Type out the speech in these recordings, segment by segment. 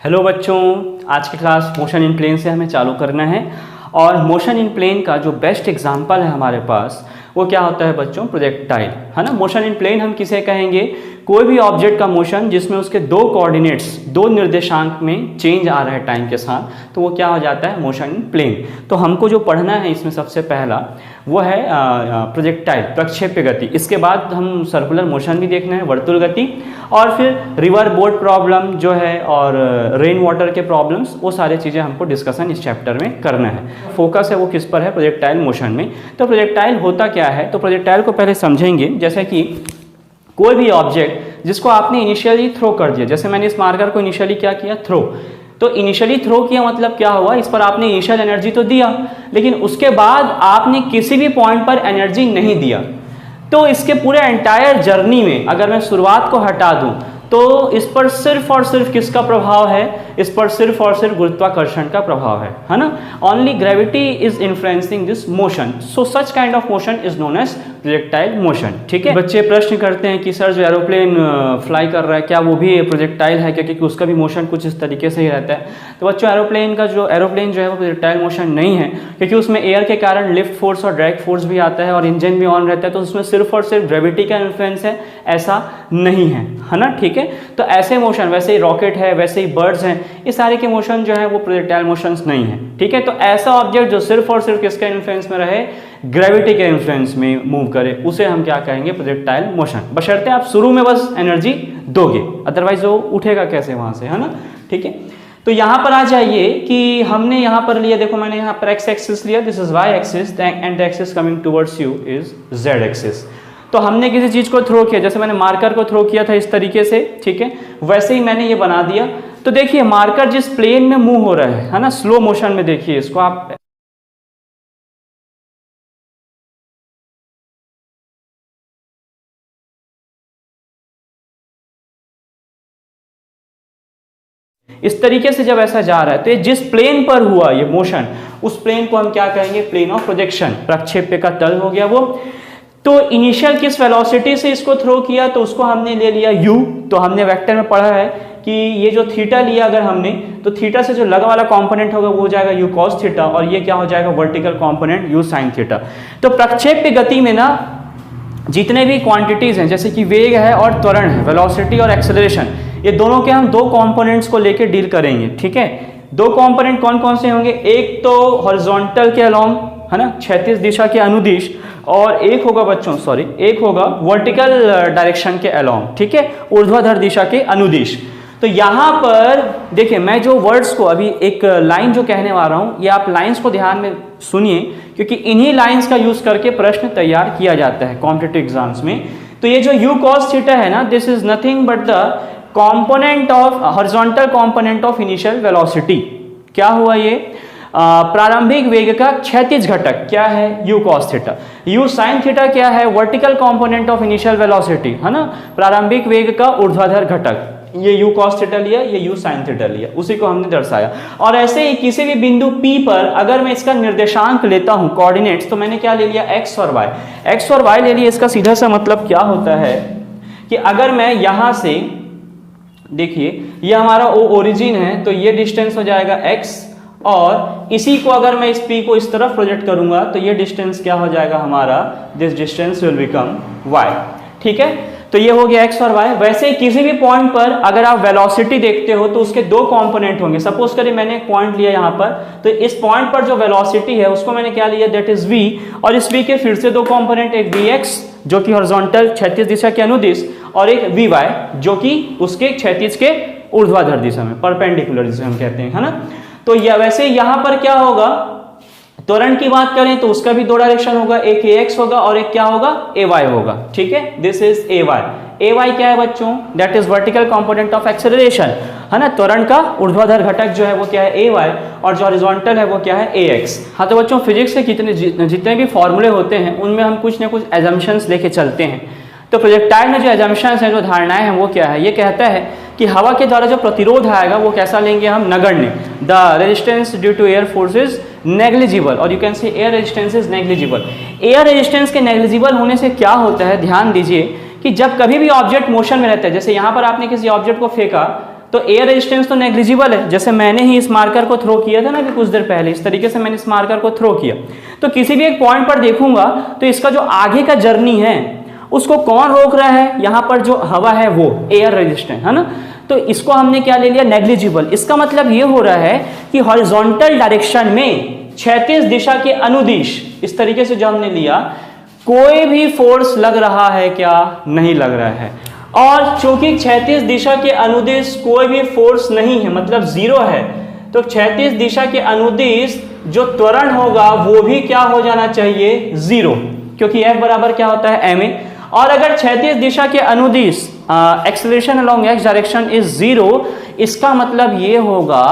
Hello बच्चों, आज की क्लास मोशन इन प्लेन से हमें चालू करना है। और मोशन इन प्लेन का जो बेस्ट एग्जांपल है हमारे पास वो क्या होता है बच्चों? प्रोजेक्टाइल, है ना। मोशन इन प्लेन हम किसे कहेंगे? कोई भी ऑब्जेक्ट का मोशन जिसमें उसके दो कोऑर्डिनेट्स, दो निर्देशांक में चेंज आ रहा है टाइम के साथ, तो वो क्या हो जाता है? Motion in plane. तो हमको जो पढ़ना है इसमें सबसे पहला वो है प्रोजेक्टाइल, प्रक्षेप्य गति। इसके बाद हम सर्कुलर मोशन भी देखना है, वर्तुल गति, और फिर रिवर बोट प्रॉब्लम जो है और रेन वाटर के प्रॉब्लम्स, वो सारी चीज़ें हमको डिस्कशन इस चैप्टर में करना है। फोकस है वो किस पर है? प्रोजेक्टाइल मोशन में। तो प्रोजेक्टाइल होता क्या है? तो प्रोजेक्टाइल को पहले समझेंगे। जैसे कि कोई भी ऑब्जेक्ट जिसको आपने इनिशियली थ्रो कर दिया, जैसे मैंने इस मार्कर को इनिशियली क्या किया? थ्रो। तो इनिशियली थ्रो किया मतलब क्या हुआ? इस पर आपने इनिशियल एनर्जी तो दिया, लेकिन उसके बाद आपने किसी भी पॉइंट पर एनर्जी नहीं दिया। तो इसके पूरे एंटायर जर्नी में अगर मैं शुरुआत को हटा दूं तो इस पर सिर्फ और सिर्फ किसका प्रभाव है? इस पर सिर्फ और सिर्फ गुरुत्वाकर्षण का प्रभाव है ना। Only gravity is influencing this motion, so such kind of motion is known as projectile motion. ठीक है। बच्चे प्रश्न करते हैं कि सर जो एरोप्लेन फ्लाई कर रहा है क्या वो भी प्रोजेक्टाइल है? क्योंकि उसका भी मोशन कुछ इस तरीके से ही रहता है। तो बच्चों एरोप्लेन जो है वो प्रोजेक्टाइल मोशन नहीं है, क्योंकि उसमें एयर के कारण लिफ्ट फोर्स और ड्रैग फोर्स भी आता है और इंजन भी ऑन रहता है, तो उसमें सिर्फ और सिर्फ ग्रेविटी का इन्फ्लुएंस है, ऐसा नहीं है ना। ठीक है। तो ऐसे मोशन, वैसे ही रॉकेट है, वैसे ही बर्ड्स हैं, ये सारे के मोशन जो है वो प्रोजेक्टाइल मोशंस नहीं है। ठीक है। तो ऐसा ऑब्जेक्ट जो सिर्फ और सिर्फ किसके इन्फ्लुएंस में रहे? ग्रेविटी के इन्फ्लुएंस में मूव करे, उसे हम क्या कहेंगे? Projectile motion. बशर्ते आप शुरू में बस एनर्जी दोगे, अदरवाइज वो उठेगा कैसे वहां से, है ना। ठीक है। तो यहाँ पर आ जाइए कि हमने यहाँ पर लिया, देखो मैंने यहाँ पर एक्स एक्सिस लिया, this is y axis and the axis coming towards you is z axis. तो हमने किसी चीज को थ्रो किया, जैसे मैंने मार्कर को थ्रो किया था इस तरीके से, ठीक है, वैसे ही मैंने ये बना दिया। तो देखिए मार्कर जिस प्लेन में मूव हो रहा है ना, स्लो मोशन में, देखिए इसको आप इस तरीके से जब ऐसा जा रहा है तो ये जिस प्लेन पर हुआ ये मोशन, उस प्लेन को हम क्या कहेंगे? प्लेन ऑफ प्रोजेक्शन, प्रक्षेप्य का तल हो गया वो। तो इनिशियल किस वेलोसिटी से इसको थ्रो किया, तो उसको हमने ले लिया u। तो हमने वेक्टर में पढ़ा है कि ये जो थीटा लिया अगर हमने, तो थीटा से जो लगा वाला कंपोनेंट होगा वो हो जाएगा u cos थीटा, और ये क्या हो जाएगा? Vertical component u sin theta. तो प्रक्षेप्य गति में ना जितने भी क्वांटिटीज हैं, जैसे कि वेग है और त्वरण है, वेलोसिटी और एक्सेलरेशन, ये दोनों के हम दो कंपोनेंट्स को लेकर डील करेंगे। ठीक है। दो कंपोनेंट कौन कौन से होंगे? एक तो हॉरिजॉन्टल के अलोंग, है ना, क्षैतिज दिशा के अनुदिश, और एक होगा बच्चों, सॉरी, एक होगा वर्टिकल डायरेक्शन के अलोंग, ठीक है, ऊर्ध्वाधर दिशा के अनुदिश। तो यहाँ पर देखिए मैं जो वर्ड्स को अभी एक लाइन जो कहने वाला हूँ, ये आप लाइंस को ध्यान में सुनिए, क्योंकि इन्हीं लाइंस का यूज करके प्रश्न तैयार किया जाता है कॉम्पिटिटिव एग्जाम्स में। तो ये जो u cos थीटा है ना, this is nothing but the component of horizontal component of initial velocity. क्या हुआ ये? प्रारंभिक वेग का क्षैतिज घटक क्या है? u cos theta. u sin theta क्या है? Vertical component of initial velocity, है ना, प्रारंभिक वेग का ऊर्ध्वाधर घटक। ये u cos थीटा लिया, ये u sin थीटा लिया, उसी को हमने दर्शाया। और ऐसे ही किसी भी बिंदु P पर अगर मैं इसका निर्देशांक लेता हूं, कोऑर्डिनेट्स, तो मैंने क्या ले लिया? x और y। x और y ले लिया। इसका सीधा सा मतलब क्या होता है कि अगर मैं यहां से, देखिए ये हमारा ओरिजिन है, तो ये डिस्टेंस हो जाएगा x, और इसी को अगर मैं इस P को इस तरफ प्रोजेक्ट करूंगा तो ये डिस्टेंस क्या हो जाएगा हमारा? This distance will become y। ठीक है। तो ये हो गया x और y। वैसे ही किसी भी पॉइंट पर अगर आप वेलोसिटी देखते हो तो उसके दो कंपोनेंट होंगे। सपोज करिए मैंने एक पॉइंट लिया यहाँ पर, तो इस पॉइंट पर जो वेलोसिटी है उसको मैंने क्या लिया? दैट इज v, और इस v के फिर से दो कंपोनेंट, एक vx जो कि हॉरिजॉन्टल क्षैतिज दिशा के अनुदिश, और एक vy जो कि उसके क्षैतिज के ऊर्ध्वाधर दिशा में, परपेंडिकुलर जिसे हम कहते हैं, है ना। तो या वैसे यहाँ पर क्या होगा? त्वरण की बात करें तो उसका भी दो डायरेक्शन होगा, एक ax होगा और एक क्या होगा? ay होगा। ठीक है। दिस इज ay क्या है बच्चों? That is vertical component of acceleration, है ना। त्वरण का ऊर्ध्वाधर घटक जो है वो क्या है? ay, और जो हॉरिजॉन्टल है वो क्या है? ax। हाँ, तो बच्चों फिजिक्स के जितने भी फॉर्मूले होते हैं उनमें हम कुछ ना कुछ एजम्पशंस लेके चलते हैं। तो प्रोजेक्टाइल में जो एजम्पशंस हैं, जो धारणाएं हैं, वो क्या है? ये कहता है कि हवा के द्वारा जो प्रतिरोध आएगा वो कैसा लेंगे हम? नगण्य। The resistance due to air force is negligible, और you can say air resistance is negligible. Air resistance के नेग्लिजिबल होने से क्या होता है? ध्यान दीजिए कि जब कभी भी ऑब्जेक्ट मोशन में रहता है, जैसे यहाँ पर आपने किसी ऑब्जेक्ट को फेंका, तो एयर रेजिस्टेंस तो नेग्लिजिबल है, जैसे मैंने ही इस मार्कर को थ्रो किया था ना अभी कुछ देर पहले, इस तरीके से मैंने इस मार्कर को थ्रो किया। तो किसी भी एक पॉइंट पर देखूंगा तो इसका जो आगे का जर्नी है उसको कौन रोक रहा है, यहां पर जो हवा है वो एयर रेजिस्टेंस है ना, तो इसको हमने क्या ले लिया, नेग्लिजिबल। इसका मतलब ये हो रहा है कि हॉरिजॉन्टल डायरेक्शन में क्षैतिज दिशा के अनुदिश, इस तरीके से जो हमने लिया, कोई भी फोर्स लग रहा है क्या, नहीं लग रहा है। और चूंकि क्षैतिज दिशा के अनुदिश कोई भी फोर्स नहीं है, मतलब जीरो है, तो क्षैतिज दिशा के अनुदिश जो त्वरण होगा वो भी क्या हो जाना चाहिए, जीरो, क्योंकि F बराबर क्या होता है, ma। और अगर क्षैतिज दिशा के अनुदिश acceleration along x direction is zero, इसका मतलब ये होगा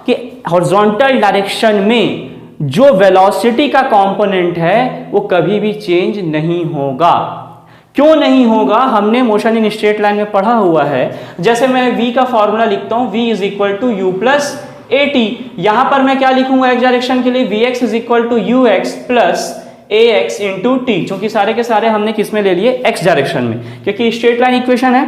कि हॉरिजॉन्टल डायरेक्शन में जो वेलोसिटी का कंपोनेंट है वो कभी भी चेंज नहीं होगा। क्यों नहीं होगा, हमने मोशन इन स्ट्रेट लाइन में पढ़ा हुआ है। जैसे मैं v का फॉर्मूला लिखता हूं, v is equal to u plus a t, यहां पर मैं क्या लिखूंगा x डायरेक्शन के लिए, vx is equal to u x plus a x into t, क्योंकि सारे के सारे हमने किस में ले लिए, x डायरेक्शन में, क्योंकि स्ट्रेट लाइन इक्वेशन है।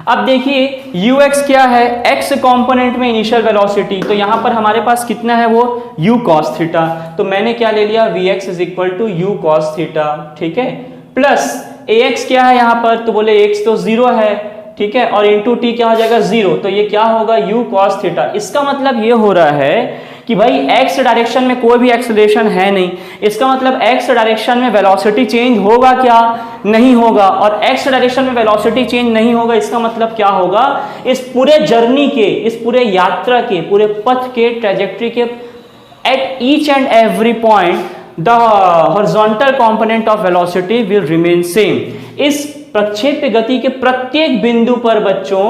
अब देखिए ux क्या है, x कंपोनेंट में इनिशियल वेलोसिटी, तो यहां पर हमारे पास कितना है वो u cos थीटा, तो मैंने क्या ले लिया, vx is equal to u cos theta, ठीक है, प्लस ax क्या है यहां पर, तो बोले x तो जीरो है, ठीक है, और इंटू टी क्या हो जाएगा, जीरो, तो ये क्या होगा, u cos थीटा। इसका मतलब ये हो रहा है कि भाई x डायरेक्शन में कोई भी एक्सेलरेशन है नहीं, इसका मतलब x डायरेक्शन में वेलोसिटी चेंज होगा क्या, नहीं होगा, और x डायरेक्शन में वेलोसिटी चेंज नहीं होगा, इसका मतलब क्या होगा, इस पूरे जर्नी के, इस पूरे यात्रा के, पूरे पथ के, ट्रेजेक्ट्री के, at each and every point the horizontal component of velocity will remain same. इस प्रक्षेप्य गति के प्रत्येक बिंदु पर बच्चों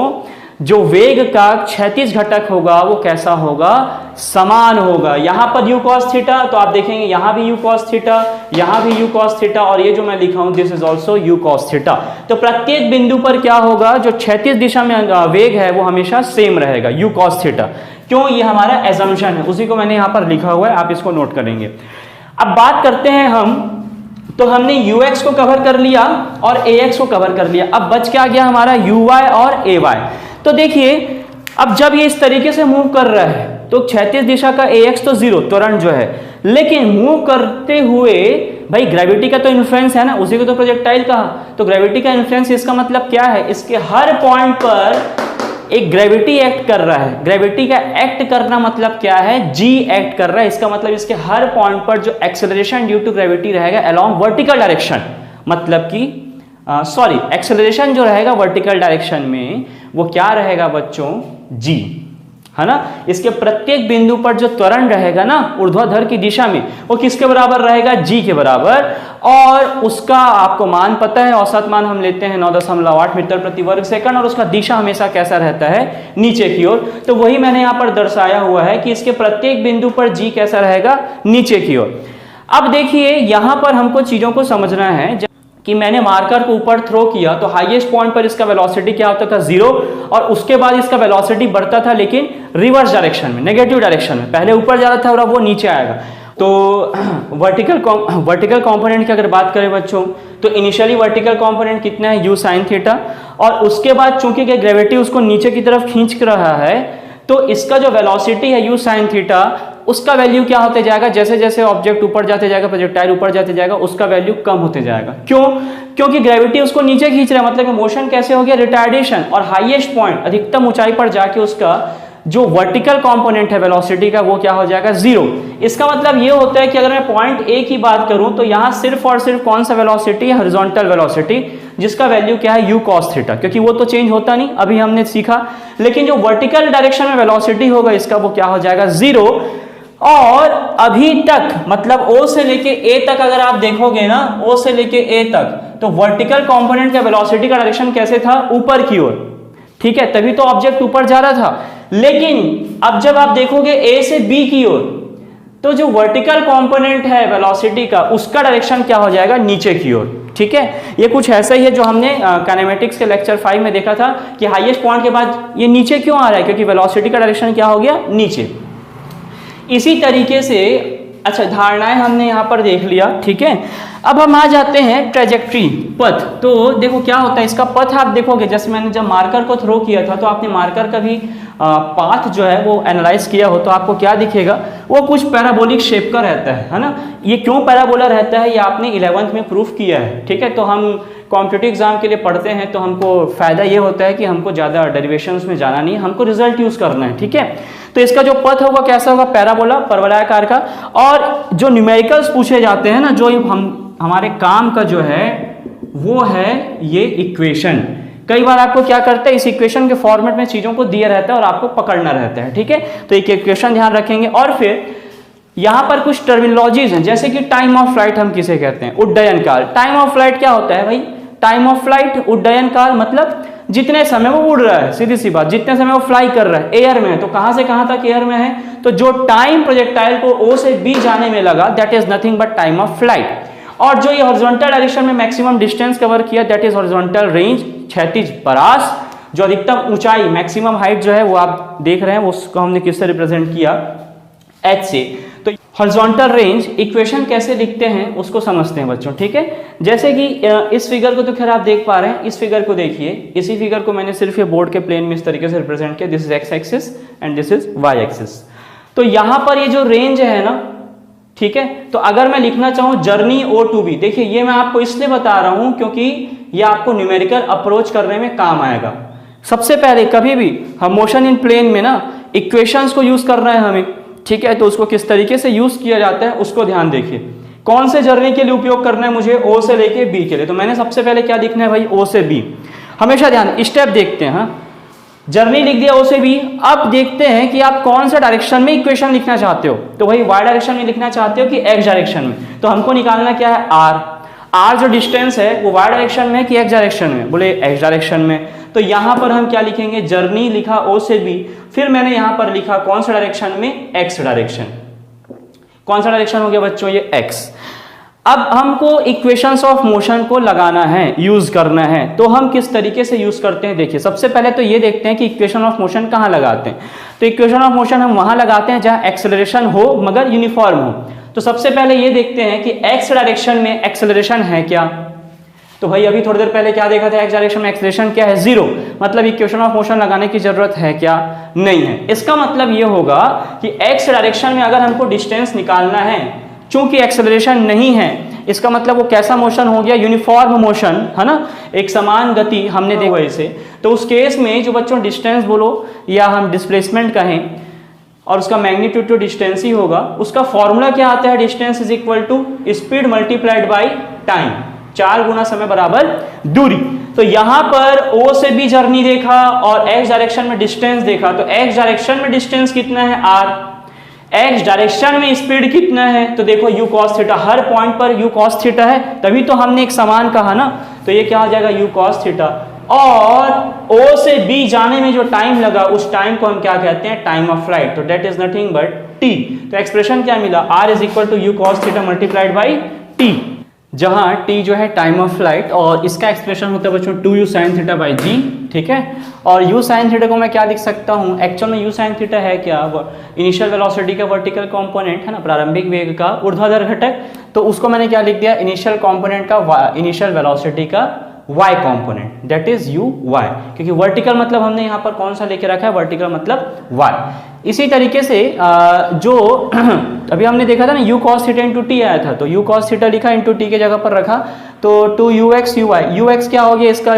जो वेग का क्षैतिज घटक होगा वो कैसा होगा, समान होगा। यहां पर u cos थीटा, तो आप देखेंगे यहां भी u cos थीटा, यहां भी u cos थीटा, और ये जो मैं लिखा हूं this is also u cos theta. तो प्रत्येक बिंदु पर क्या होगा, जो क्षैतिज दिशा में वेग है वो हमेशा सेम रहेगा, u cos थीटा। क्यों, ये हमारा एजम्पशन है, उसी को मैंने यहां पर लिखा हुआ है, आप इसको नोट करेंगे। अब बात करते हैं हम, तो हमने ux को कवर कर लिया और ax को कवर कर लिया, अब बच क्या गया हमारा uy और ay। तो देखिए अब जब ये इस तरीके से मूव कर रहा है तो क्षैतिज दिशा का ax तो जीरो, त्वरण जो है, लेकिन मूव करते हुए भाई ग्रेविटी का तो इन्फ्लुएंस है ना, उसी को तो प्रोजेक्टाइल कहा, तो ग्रेविटी का इन्फ्लुएंस, इसका मतलब क्या है, इसके हर पॉइंट पर एक ग्रेविटी एक्ट कर रहा है। ग्रेविटी का एक्ट करना मतलब क्या है, g एक्ट कर रहा है, इसका मतलब इसके हर पॉइंट पर जो एक्सेलरेशन ड्यू टू ग्रेविटी रहेगा अलोंग वर्टिकल डायरेक्शन, मतलब कि एक्सेलरेशन जो रहेगा वर्टिकल डायरेक्शन में वो क्या रहेगा बच्चों, g, है ना। इसके प्रत्येक बिंदु पर जो त्वरण रहेगा ना ऊर्ध्वाधर की दिशा में, वो किसके बराबर रहेगा, g के बराबर, और उसका आपको मान पता है, औसत मान हम लेते हैं 9.8 मीटर प्रति वर्ग सेकंड, और उसका दिशा हमेशा कैसा रहता है, नीचे की ओर। तो वही मैंने यहाँ पर दर्शाया हुआ है कि इसके प्रत्येक बिंदु पर g कैसा रहेगा, नीचे की ओर। अब देखिए यहाँ पर हमको चीजों को समझना है कि मैंने मार्कर को ऊपर थ्रो किया तो हाईएस्ट पॉइंट पर इसका वेलोसिटी क्या होता था, जीरो, और उसके बाद इसका वेलोसिटी बढ़ता था लेकिन रिवर्स डायरेक्शन में, नेगेटिव डायरेक्शन में, पहले ऊपर जा रहा था और अब वो नीचे आएगा। तो वर्टिकल कंपोनेंट की अगर बात करें बच्चों, तो इनिशियली वर्टिकल कंपोनेंट कितना है, u sin थीटा, और उसके बाद चूंकि ग्रेविटी उसको नीचे की तरफ खींच रहा है तो इसका जो वेलोसिटी है u sin थीटा, उसका वैल्यू क्या होते जाएगा, जैसे जैसे ऑब्जेक्ट ऊपर जाते जाएगा, प्रोजेक्टाइल ऊपर जाते जाएगा, उसका वैल्यू कम होते जाएगा। क्यों, क्योंकि ग्रेविटी उसको नीचे खींच रहा है, मतलब मोशन कैसे हो गया, रिटार्डेशन, और हाईएस्ट पॉइंट अधिकतम ऊंचाई पर जाके उसका जो वर्टिकल कंपोनेंट है वेलोसिटी का वो क्या हो जाएगा, जीरो। इसका मतलब ये होता है कि अगर मैं पॉइंट ए की बात करूं तो यहां सिर्फ और सिर्फ कौन सा वेलोसिटी है, हॉरिजॉन्टल वेलोसिटी, जिसका वैल्यू क्या है, u cos थीटा, क्योंकि वो तो चेंज होता नहीं, अभी हमने सीखा। लेकिन जो वर्टिकल डायरेक्शन में वेलोसिटी होगा इसका वो क्या हो जाएगा, जीरो। और अभी तक मतलब O से लेके A तक अगर आप देखोगे ना, O से लेके A तक, तो वर्टिकल कंपोनेंट का वेलोसिटी का डायरेक्शन कैसे था, ऊपर की ओर, ठीक है, तभी तो ऑब्जेक्ट ऊपर जा रहा था। लेकिन अब जब आप देखोगे A से B की ओर, तो जो वर्टिकल कंपोनेंट है वेलोसिटी का, उसका डायरेक्शन क्या हो जाएगा, नीचे की ओर, ठीक है। ये कुछ ऐसा ही है जो हमने काइनेमेटिक्स के लेक्चर 5 में देखा था कि हाईएस्ट पॉइंट के बाद ये नीचे क्यों आ रहा है, क्योंकि वेलोसिटी का डायरेक्शन क्या हो गया, नीचे। इसी तरीके से अच्छा, धारणाएं हमने यहाँ पर देख लिया, ठीक है। अब हम आ जाते हैं ट्रेजेक्ट्री, पथ। तो देखो क्या होता है इसका पथ, आप देखोगे जैसे मैंने जब मार्कर को थ्रो किया था तो आपने मार्कर का भी पाथ जो है वो एनालाइज किया हो तो आपको क्या दिखेगा, वो कुछ पैराबोलिक शेप का रहता है ना। ये क्यों पैराबोला रहता है ये आपने 11th में प्रूफ किया है, ठीक है। तो हम कॉम्पिटिटिव एग्जाम के लिए पढ़ते हैं तो हमको फायदा ये होता है कि हमको ज़्यादा डेरिवेशंस में जाना नहीं है, हमको रिजल्ट यूज़ करना है, ठीक है। तो इसका जो पथ होगा कैसा होगा, पैराबोला, परवलयाकार का। और जो न्यूमेरिकल्स पूछे जाते हैं ना, जो हमारे काम का जो है वो है ये इक्वेशन। कई बार आपको क्या करते हैं, इस इक्वेशन के फॉर्मेट में चीज़ों को दिया रहता है और आपको पकड़ना रहता है, ठीक है। तो एक इक्वेशन ध्यान रखेंगे। और फिर यहाँ पर कुछ टर्मिनोलॉजीज हैं, जैसे कि टाइम ऑफ फ्लाइट हम किसे कहते हैं, उड्डयन काल। टाइम ऑफ फ्लाइट क्या होता है भाई, टाइम ऑफ फ्लाइट, उड्डयन काल मतलब जितने समय वो उड़ रहा है, सीधी सी बात, जितने समय वो फ्लाई कर रहा है, एयर में है, तो कहां से कहां तक एयर में है, तो जो टाइम प्रोजेक्टाइल को ओ से बी जाने में लगा, that is nothing but time of flight. और जो ये हॉरिजॉन्टल डायरेक्शन में मैक्सिमम डिस्टेंस कवर किया, दैट इज हॉरिजॉन्टल रेंज, क्षैतिज परास। जो अधिकतम ऊंचाई, मैक्सिमम हाइट जो है वो आप देख रहे हैं, उसको हमने किससे रिप्रेजेंट किया, एच से। तो हॉरिजॉन्टल रेंज इक्वेशन कैसे लिखते हैं उसको समझते हैं बच्चों, ठीक है। जैसे कि इस फिगर को तो खैर आप देख पा रहे हैं, इस फिगर को देखिए, इसी फिगर को मैंने सिर्फ ये बोर्ड के प्लेन में इस तरीके से रिप्रेजेंट किया, this is x axis and this is y axis. तो यहां पर ये जो रेंज है ना, ठीक है, तो अगर मैं लिखना चाहूं जर्नी ओ टू बी, देखिए ये मैं आपको इसलिए बता रहा हूं क्योंकि ये आपको न्यूमेरिकल अप्रोच करने में काम आएगा। सबसे पहले कभी भी हम मोशन इन प्लेन में ना इक्वेशंस को यूज करना है हमें, ठीक है। तो उसको किस तरीके से यूज किया जाता है उसको ध्यान देखिए। कौन से जर्नी के लिए उपयोग करना है मुझे, ओ से लेके बी के लिए, तो मैंने सबसे पहले क्या लिखना है भाई, ओ से बी। हमेशा ध्यान, स्टेप देखते हैं, हाँ, जर्नी लिख दिया ओ से बी। अब देखते हैं कि आप कौन सा डायरेक्शन में इक्वेशन लिखना चाहते हो, तो भाई वाई डायरेक्शन में लिखना चाहते हो कि एक्स डायरेक्शन में। तो हमको निकालना क्या है, आर जो डिस्टेंस है वो वाई डायरेक्शन में कि एक्स डायरेक्शन में, बोले एक्स डायरेक्शन में। तो यहां पर हम क्या लिखेंगे, जर्नी लिखा ओ से बी, फिर मैंने यहां पर लिखा कौन सा डायरेक्शन में, एक्स डायरेक्शन। कौन सा डायरेक्शन हो गया बच्चों, ये एक्स। अब हमको इक्वेशंस ऑफ मोशन को लगाना है, यूज करना है, तो हम किस तरीके से यूज करते हैं, देखिए सबसे पहले तो ये देखते हैं कि इक्वेशन ऑफ मोशन कहां लगाते हैं। तो इक्वेशन ऑफ मोशन हम वहां लगाते हैं जहां एक्सेलरेशन हो मगर यूनिफॉर्म हो। तो सबसे पहले ये देखते हैं कि एक्स डायरेक्शन में एक्सेलरेशन है क्या, तो भाई अभी थोड़ी देर पहले क्या देखा था, एक्स डायरेक्शन में एक्सेलरेशन क्या है, 0। मतलब इक्वेशन ऑफ मोशन लगाने की जरूरत है क्या, नहीं है। इसका मतलब ये होगा कि एक्स डायरेक्शन में अगर हमको डिस्टेंस निकालना है, चूंकि एक्सेलरेशन नहीं है, इसका मतलब वो कैसा मोशन हो गया, यूनिफॉर्म मोशन, है ना, एक समान गति हमने देखा इसे। तो उस केस में जो बच्चों डिस्टेंस बोलो या हम डिस्प्लेसमेंट कहें और उसका मैग्नीट्यूड टू डिस्टेंस ही होगा, उसका फॉर्मूला क्या आता है, distance is equal to speed multiplied by time, 4 गुना समय बराबर दूरी। तो यहां पर ओ से बी जर्नी देखा और एक्स डायरेक्शन में डिस्टेंस देखा, तो एक्स डायरेक्शन में डिस्टेंस कितना है, आर, एक्स डायरेक्शन में स्पीड कितना है, तो देखो u cos थीटा, हर पॉइंट पर u cos थीटा है, तभी तो हमने एक समान कहा ना, तो ये क्या हो जाएगा, u cos थीटा। और o से b जाने में जो टाइम लगा उस टाइम को हम क्या कहते हैं, टाइम ऑफ फ्लाइट, तो that is nothing but t। तो एक्सप्रेशन क्या मिला, r is equal to u cos theta multiplied by t, जहां t जो है टाइम ऑफ फ्लाइट और इसका एक्सप्रेशन होता है बच्चों 2u sin theta by g, ठीक है। और u sin थीटा को मैं क्या लिख सकता हूं, एक्चुअल में u sin थीटा है क्या, इनिशियल वेलोसिटी का वर्टिकल कंपोनेंट है ना, प्रारंभिक वेग का ऊर्ध्वाधर घटक, तो उसको मैंने क्या लिख दिया, इनिशियल कंपोनेंट का इनिशियल वेलोसिटी का y component, that is y, क्योंकि वर्टिकल मतलब हमने यहाँ पर कौन सा लेके रखा है, वर्टिकल मतलब y। इसी तरीके से जो अभी हमने देखा था ना u cos theta into T आया था, तो u cos थीटा लिखा इंटू टी के जगह पर रखा, तो 2ux uy, ux क्या हो गया, इसका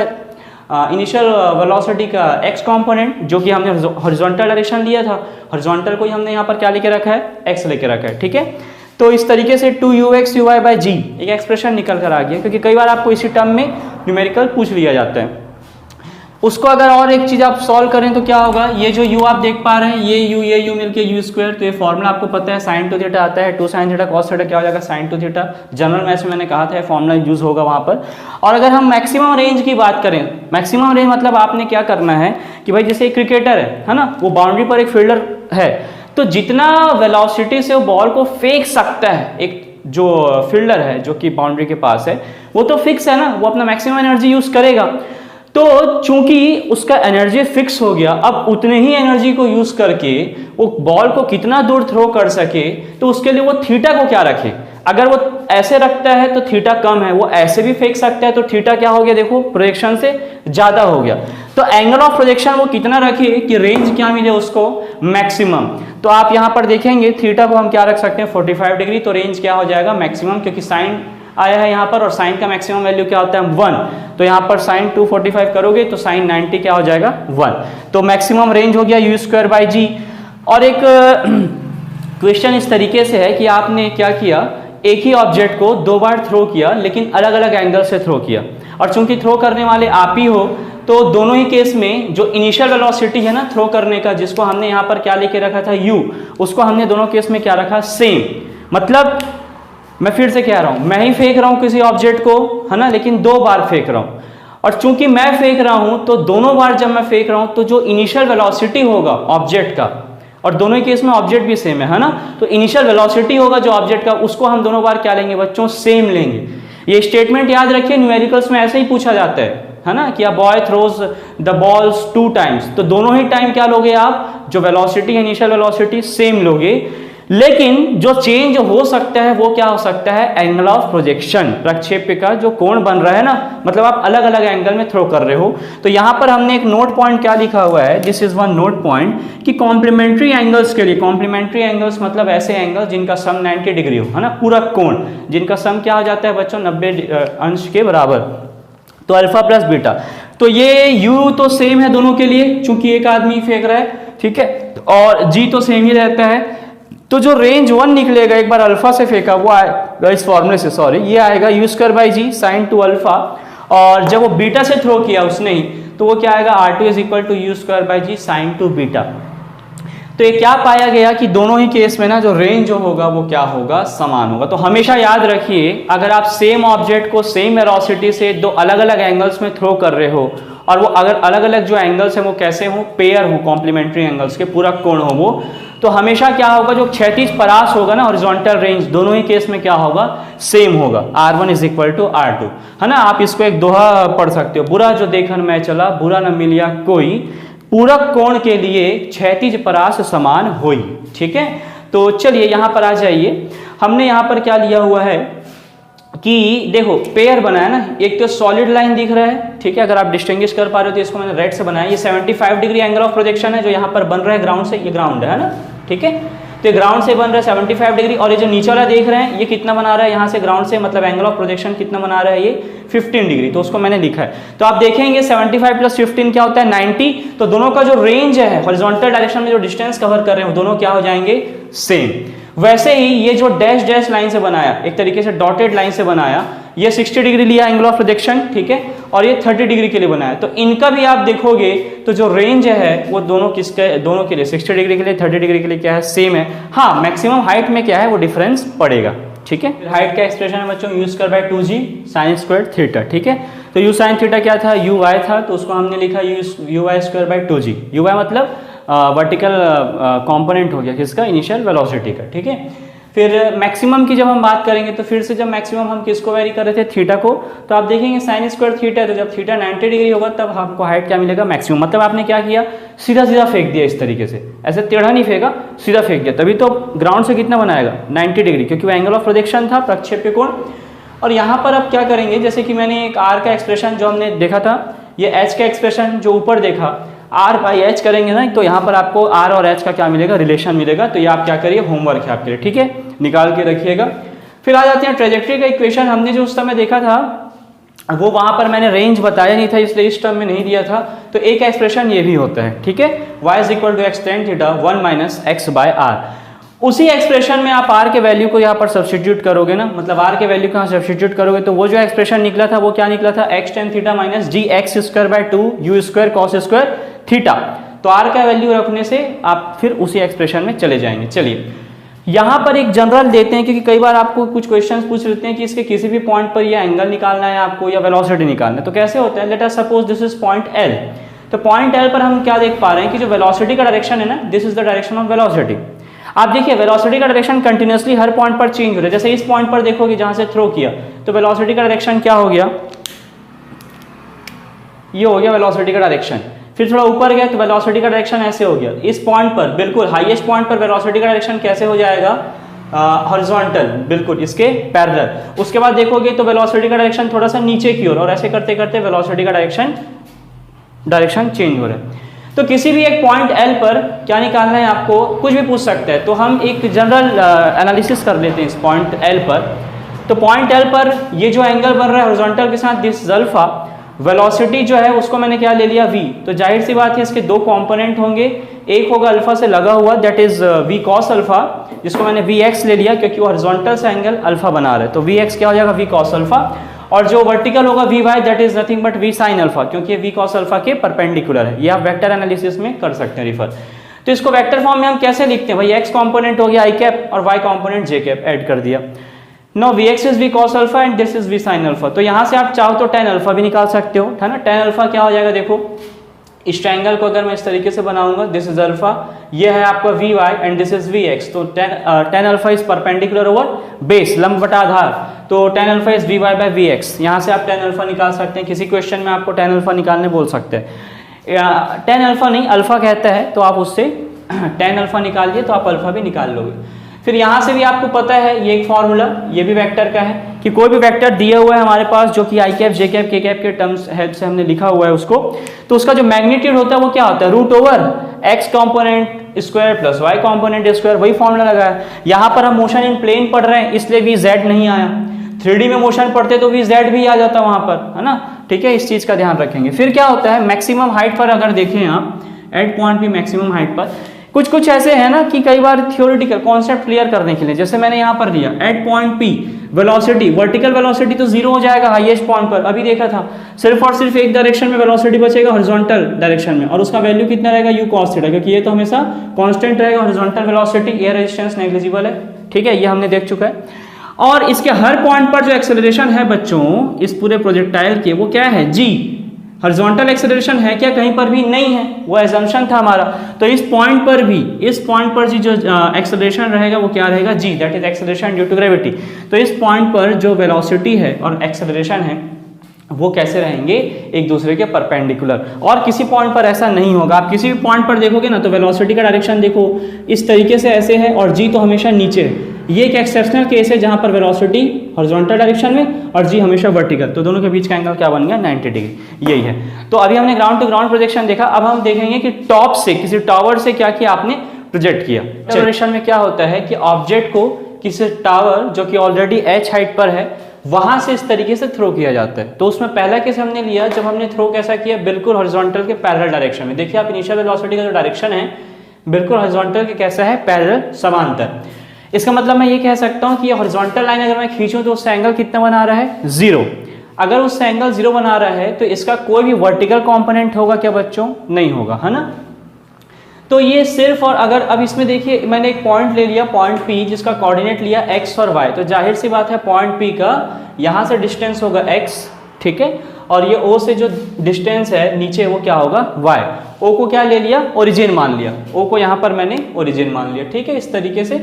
इनिशियल वेलोसिटी का x कंपोनेंट, जो कि हमने हॉरिजॉन्टल डायरेक्शन लिया था, हॉरिजॉन्टल को ही हमने यहाँ पर क्या लेके रखा है, x लेके रखा है, ठीक है। तो इस तरीके से 2ux uy बाई g एक एक्सप्रेशन निकल कर आ गया, क्योंकि कई बार आपको इसी टर्म में न्यूमेरिकल पूछ लिया जाता है। उसको अगर और एक चीज आप सॉल्व करें तो क्या होगा, ये जो u आप देख पा रहे हैं, ये u मिलके u स्क्वायर, तो ये फॉर्मूला आपको पता है sin 2 थीटा आता है, 2 sin थीटा cos थीटा क्या हो जाएगा, sin 2 थीटा। जनरल मैथ्स में मैंने कहा था फॉर्मूला यूज होगा वहां पर। और अगर हम मैक्सिमम रेंज की बात करें, मैक्सिमम रेंज मतलब आपने क्या करना है कि भाई जैसे एक क्रिकेटर है ना, वो बाउंड्री पर एक फील्डर है, तो जितना वेलोसिटी से वो बॉल को फेंक सकता है, एक जो फील्डर है जो कि बाउंड्री के पास है, वो तो फिक्स है ना, वो अपना मैक्सिमम एनर्जी यूज करेगा। तो चूंकि उसका एनर्जी फिक्स हो गया, अब उतने ही एनर्जी को यूज करके वो बॉल को कितना दूर थ्रो कर सके, तो उसके लिए वो थीटा को क्या रखे। अगर वो ऐसे रखता है तो थीटा कम है, वो ऐसे भी फेंक सकता है तो थीटा क्या हो गया, देखो प्रोजेक्शन से ज्यादा हो गया। तो एंगल ऑफ प्रोजेक्शन वो कितना रखे कि रेंज क्या मिले उसको, मैक्सिमम। तो आप यहां पर देखेंगे थीटा को हम क्या रख सकते हैं 45 डिग्री, तो रेंज क्या हो जाएगा मैक्सिमम, क्योंकि साइन आया है यहाँ पर और साइन का मैक्सिमम वैल्यू क्या होता है 1, तो यहाँ पर साइन 245 करोगे तो साइन 90 क्या हो जाएगा 1, तो मैक्सिमम रेंज हो गया यू स्क्वायर बाई जी। और एक क्वेश्चन इस तरीके से है कि आपने क्या किया, एक ही ऑब्जेक्ट को 2 बार थ्रो किया लेकिन अलग अलग एंगल से थ्रो किया, और चूंकि थ्रो करने वाले आप ही हो तो दोनों ही केस में जो इनिशियल वेलोसिटी है ना थ्रो करने का, जिसको हमने यहाँ पर क्या लेके रखा था u, उसको हमने दोनों केस में क्या रखा सेम। मतलब मैं फिर से कह रहा हूं, मैं ही फेंक रहा हूं किसी ऑब्जेक्ट को, है ना, लेकिन 2 बार फेंक रहा हूं, और चूंकि मैं फेंक रहा हूं तो दोनों बार जब मैं फेंक रहा हूं तो जो इनिशियल वेलोसिटी होगा ऑब्जेक्ट का, और दोनों ही केस में ऑब्जेक्ट भी सेम है ना, तो इनिशियल वेलोसिटी होगा जो ऑब्जेक्ट का, उसको हम दोनों बार क्या लेंगे बच्चों, सेम लेंगे। ये स्टेटमेंट याद रखिए, न्यूमेरिकल्स में ऐसे ही पूछा जाता है ना, कि a boy throws the balls 2 times, तो दोनों ही टाइम क्या लोगे आप, जो वेलोसिटी है इनिशियल वेलोसिटी सेम लोगे, लेकिन जो चेंज हो सकता है वो क्या हो सकता है, एंगल ऑफ प्रोजेक्शन, प्रक्षेप्य का जो कोण बन रहा है ना, मतलब आप अलग अलग एंगल में थ्रो कर रहे हो। तो यहां पर हमने एक नोट पॉइंट क्या लिखा हुआ है, this is one note point, कि कॉम्प्लीमेंट्री एंगल्स के लिए, कॉम्प्लीमेंट्री एंगल्स मतलब ऐसे एंगल जिनका सम 90 डिग्री हो, है ना, पूरा कोण जिनका सम क्या हो जाता है बच्चों 90 अंश के बराबर, तो अल्फा प्लस बीटा। तो ये यू तो सेम है दोनों के लिए, चूंकि एक आदमी फेंक रहा है, ठीक है, और जी तो सेम ही रहता है, तो जो रेंज 1 निकलेगा एक बार अल्फा से फेंका वो आएगा इस फॉर्मूले से, सॉरी, ये आएगा u square by g sine 2 alpha, और जब वो बीटा से थ्रो किया उसने ही, तो वो क्या आएगा R2 is equal to u square by g sine 2 beta. तो ये क्या पाया गया कि दोनों ही केस में ना जो रेंज जो होगा वो क्या होगा, समान होगा। तो हमेशा याद रखिए, अगर आप सेम ऑब्जेक्ट को सेम वेलोसिटी से 2 अलग अलग एंगल्स में थ्रो कर रहे हो, और वो अगर अलग अलग जो एंगल्स है वो कैसे हो, पेयर हो, कॉम्प्लीमेंट्री एंगल्स के, पूरा कोण हो वो, तो हमेशा क्या होगा, जो क्षैतिज परास होगा ना, हॉरिजॉन्टल रेंज, दोनों ही केस में क्या होगा, सेम होगा, R1 is equal to R2, है ना। आप इसको एक दोहा पढ़ सकते हो, बुरा जो देखन मैं चला बुरा न मिलिया कोई, पूरक कोण के लिए क्षैतिज परास समान होई, ठीक है। तो चलिए यहाँ पर आ जाइए, हमने यहाँ पर क्या लिया हुआ है कि देखो पेयर बनाया ना, एक तो सॉलिड लाइन दिख रहा है, ठीक है, अगर आप डिस्टिंग्विश कर पा रहे हो तो इसको मैंने रेड से बनाया, ये 75 डिग्री एंगल ऑफ प्रोजेक्शन है जो यहाँ पर बन रहा है ग्राउंड से, ये ग्राउंड है ना, ठीक है, तो ये ग्राउंड से बन रहा है 75 डिग्री, और ये जो नीचे वाला देख रहे हैं ये कितना बना रहा है यहाँ से ग्राउंड से, मतलब एंगल ऑफ प्रोजेक्शन कितना बना रहा है, ये 15 डिग्री, तो उसको मैंने लिखा है। तो आप देखेंगे 75 प्लस 15 क्या होता है 90, तो दोनों का जो रेंज है हॉरिजॉन्टल डायरेक्शन में जो डिस्टेंस कवर कर रहे हो दोनों क्या हो जाएंगे, सेम। वैसे ही ये जो डैश डैश लाइन से बनाया, एक तरीके से डॉटेड लाइन से बनाया, ये 60 डिग्री लिया एंगल ऑफ प्रोजेक्शन, ठीक है, और ये 30 डिग्री के लिए बनाया, तो इनका भी आप देखोगे तो जो रेंज है वो दोनों किसके, दोनों के लिए 60 डिग्री के लिए 30 डिग्री के लिए क्या है, सेम है। हाँ, मैक्सिमम हाइट में क्या है वो डिफरेंस पड़ेगा, ठीक है। हाइट का एक्सप्रेशन है बच्चों you square by 2g sign square theta, ठीक है। तो यू साइन थीटा क्या था, यू वाई था, तो उसको हमने लिखा u y square by 2g, u y मतलब वर्टिकल कंपोनेंट हो गया किसका, इनिशियल वेलोसिटी का, ठीक है। फिर मैक्सिमम की जब हम बात करेंगे तो फिर से जब मैक्सिमम हम किसको वेरी कर रहे थे, थीटा को, तो आप देखेंगे साइन स्क्वायर थीटा, तो जब थीटा 90 डिग्री होगा तब हमको हाइट क्या मिलेगा, मैक्सिमम। मतलब आपने क्या किया, सीधा सीधा फेंक दिया इस तरीके से, ऐसे टेढ़ा नहीं फेंका, सीधा फेंक दिया, तभी तो ग्राउंड से कितना बनाएगा 90 डिग्री, क्योंकि वो एंगल ऑफ प्रोजेक्शन था, प्रक्षेप्य कोण। और यहाँ पर अब क्या करेंगे, जैसे कि मैंने एक आर का एक्सप्रेशन जो हमने देखा था, ये एच का एक्सप्रेशन जो ऊपर देखा, आर बाई एच करेंगे ना, तो यहाँ पर आपको आर और एच का क्या मिलेगा, रिलेशन मिलेगा। तो ये आप क्या करिए, होमवर्क है आपके लिए, ठीक है, निकाल के रखिएगा। फिर आ जाते हैं ट्रेजेक्ट्री का इक्वेशन, हमने जो उस समय देखा था वो वहां पर मैंने रेंज बताया नहीं था, इसलिए इस टर्म में नहीं दिया था। तो एक एक्सप्रेशन ये भी होता है, ठीक है, y is equal to x tan theta 1 minus x by R. उसी एक्सप्रेशन में आप r के वैल्यू को यहाँ पर सब्स्टिट्यूट करोगे ना, मतलब r के वैल्यू को यहाँ सब्स्टिट्यूट करोगे तो वो जो एक्सप्रेशन निकला था वो क्या निकला था, x tan theta minus g x square by 2 u square cos square theta. तो r का वैल्यू रखने से आप फिर उसी एक्सप्रेशन में चले जाएंगे। चलिए यहाँ पर एक जनरल देते हैं, क्योंकि कई बार आपको कुछ क्वेश्चंस पूछ लेते हैं कि इसके किसी भी पॉइंट पर ये एंगल निकालना है आपको या वेलोसिटी निकालना है। तो कैसे होता है, let us suppose this is point L। तो पॉइंट L पर हम क्या देख पा रहे हैं कि जो वेलोसिटी का डायरेक्शन है ना, this is the direction of velocity. आप देखिए वेलोसिटी का डायरेक्शन कंटिन्यूअसली हर पॉइंट पर चेंज हो रहा है। जैसे इस पॉइंट पर देखोगे जहां से थ्रो किया तो वेलोसिटी का डायरेक्शन क्या हो गया, ये हो गया वेलोसिटी का डायरेक्शन। फिर थोड़ा ऊपर गए तो वेलोसिटी का डायरेक्शन ऐसे हो गया। इस पॉइंट पर बिल्कुल हाईएस्ट पॉइंट पर वेलोसिटी का डायरेक्शन कैसे हो जाएगा, हॉरिजॉन्टल, बिल्कुल इसके पैरेलल। उसके बाद देखोगे तो वेलोसिटी का डायरेक्शन थोड़ा सा नीचे की ओर, और ऐसे करते करते वेलोसिटी का डायरेक्शन चेंज हो रहा है। तो किसी भी एक पॉइंट L पर क्या निकालना है आपको, कुछ भी पूछ सकता है। तो हम एक जनरल एनालिसिस कर लेते हैं इस पॉइंट L पर। तो पॉइंट L पर ये जो एंगल बन रहा है हॉरिजॉन्टल के साथ, दिस अल्फा, वेलोसिटी जो है उसको मैंने क्या ले लिया v। तो जाहिर सी बात है इसके दो कंपोनेंट होंगे, एक होगा अल्फा से लगा हुआ that is v cos alpha, जिसको मैंने vx ले लिया क्योंकि वो हॉरिजॉन्टल से एंगल अल्फा बना रहा है। तो vx क्या हो जाएगा v cos अल्फा, और जो वर्टिकल होगा vy that is nothing but v sin alpha, क्योंकि v cos अल्फा के परपेंडिकुलर है। ये आप वेक्टर एनालिसिस में कर सकते हैं रिफर। तो इसको वेक्टर फॉर्म में हम कैसे लिखते हैं भाई, x कंपोनेंट हो गया i कैप और y component j cap add कर दिया। Now vx is v cos alpha and this is v sin alpha. तो यहाँ से आप चाहो तो tan अल्फा भी निकाल सकते हो, है ना। tan अल्फा क्या हो जाएगा, देखो इस ट्रायंगल को अगर मैं इस तरीके से बनाऊंगा, दिस इज अल्फा, ये है आपका vy and this is vx। तो tan alpha is perpendicular over base, लंब बटा आधार, तो tan alpha is vy by vx। यहाँ से आप tan अल्फा निकाल सकते हैं, किसी क्वेश्चन में आपको tan अल्फा निकालने बोल सकते हैं। tan अल्फा नहीं अल्फा कहता है, तो आप उससे tan अल्फा निकालिए तो आप अल्फा भी निकाल लोगे। फिर यहाँ से भी आपको पता है ये एक फॉर्मूला, ये भी वेक्टर का है कि कोई भी वेक्टर दिया हुआ है हमारे पास जो कि आई कैप जे कैप के कैप के टर्म्स हेल्प से हमने लिखा हुआ है उसको, तो उसका जो मैग्नीट्यूड होता है वो क्या होता है, root over x component square plus y component square, वही फॉर्मूला लगा है। यहाँ पर हम मोशन इन प्लेन पढ़ रहे हैं इसलिए वी जेड नहीं आया, 3D में मोशन पढ़ते तो वी जेड भी आ जाता वहां पर, है ना। ठीक है, इस चीज का ध्यान रखेंगे। फिर क्या होता है मैक्सिमम हाइट पर अगर देखें आप, एट पॉइंट भी मैक्सिमम हाइट पर कुछ ऐसे है ना कि कई बार थियोरेटिकल कॉन्सेप्ट क्लियर करने के लिए, जैसे मैंने यहाँ पर लिया at point P velocity, vertical velocity तो जीरो हो जाएगा हाईएस्ट पॉइंट पर, अभी देखा था, सिर्फ और सिर्फ एक डायरेक्शन में वेलोसिटी बचेगा हॉरिजॉन्टल डायरेक्शन में, और उसका वैल्यू कितना रहेगा u cos थीटा, क्योंकि ये तो हमेशा कांस्टेंट रहेगा horizontal velocity, air resistance negligible है। ठीक है, ये हमने देख चुका है। और इसके हर पॉइंट पर जो एक्सेलरेशन है बच्चों इस पूरे प्रोजेक्टाइल के, वो क्या है, g। हॉरिजॉन्टल एक्सेलरेशन है क्या, कहीं पर भी नहीं है, वो एजम्पशन था हमारा। तो इस पॉइंट पर भी, इस पॉइंट पर जो एक्सेलरेशन रहेगा वो क्या रहेगा, g, that is acceleration due to gravity. तो इस पॉइंट पर जो वेलोसिटी है और एक्सेलरेशन है वो कैसे रहेंगे, एक दूसरे के परपेंडिकुलर। और किसी पॉइंट पर ऐसा नहीं होगा, आप किसी भी पॉइंट पर देखोगे ना तो वेलोसिटी का डायरेक्शन देखो इस तरीके से ऐसे है और g तो हमेशा नीचे है। ये एक एक्सेप्शनल केस है जहां पर वेलोसिटी हॉरिजॉन्टल डायरेक्शन में और g हमेशा वर्टिकल, तो दोनों के बीच का एंगल क्या बन गया, 90 डिग्री। यही है। तो अभी हमने ग्राउंड टू ग्राउंड प्रोजेक्शन देखा, अब हम देखेंगे कि टॉप से, किसी टावर से क्या किया आपने, प्रोजेक्ट किया। एक्सेलरेशन में क्या होता है कि ऑब्जेक्ट को किसी टावर जो कि ऑलरेडी h हाइट पर है वहां से इस तरीके से थ्रो किया जाता है। तो उसमें पहला केस हमने लिया जब हमने थ्रो कैसा किया, बिल्कुल हॉरिजॉन्टल के पैरेलल डायरेक्शन में। देखिए आप इनिशियल वेलोसिटी का जो डायरेक्शन है बिल्कुल हॉरिजॉन्टल के कैसा है, पैरेलल, समांतर। इसका मतलब मैं ये कह सकता हूं कि ये हॉरिजॉन्टल लाइन अगर मैं खींचूं तो उससे एंगल कितना बना रहा है, 0। अगर उससे एंगल 0 बना रहा है तो इसका कोई भी वर्टिकल कंपोनेंट होगा क्या बच्चों, नहीं होगा, है ना। तो ये सिर्फ, और अगर अब इसमें देखिए मैंने एक पॉइंट ले लिया, पॉइंट P, जिसका कोऑर्डिनेट लिया x और y, तो जाहिर सी बात है पॉइंट P का यहाँ से डिस्टेंस होगा x, ठीक है, और ये O से जो डिस्टेंस है नीचे वो क्या होगा, y। O को क्या ले लिया, ओरिजिन मान लिया, O को यहाँ पर मैंने ओरिजिन मान लिया। ठीक है, इस तरीके से।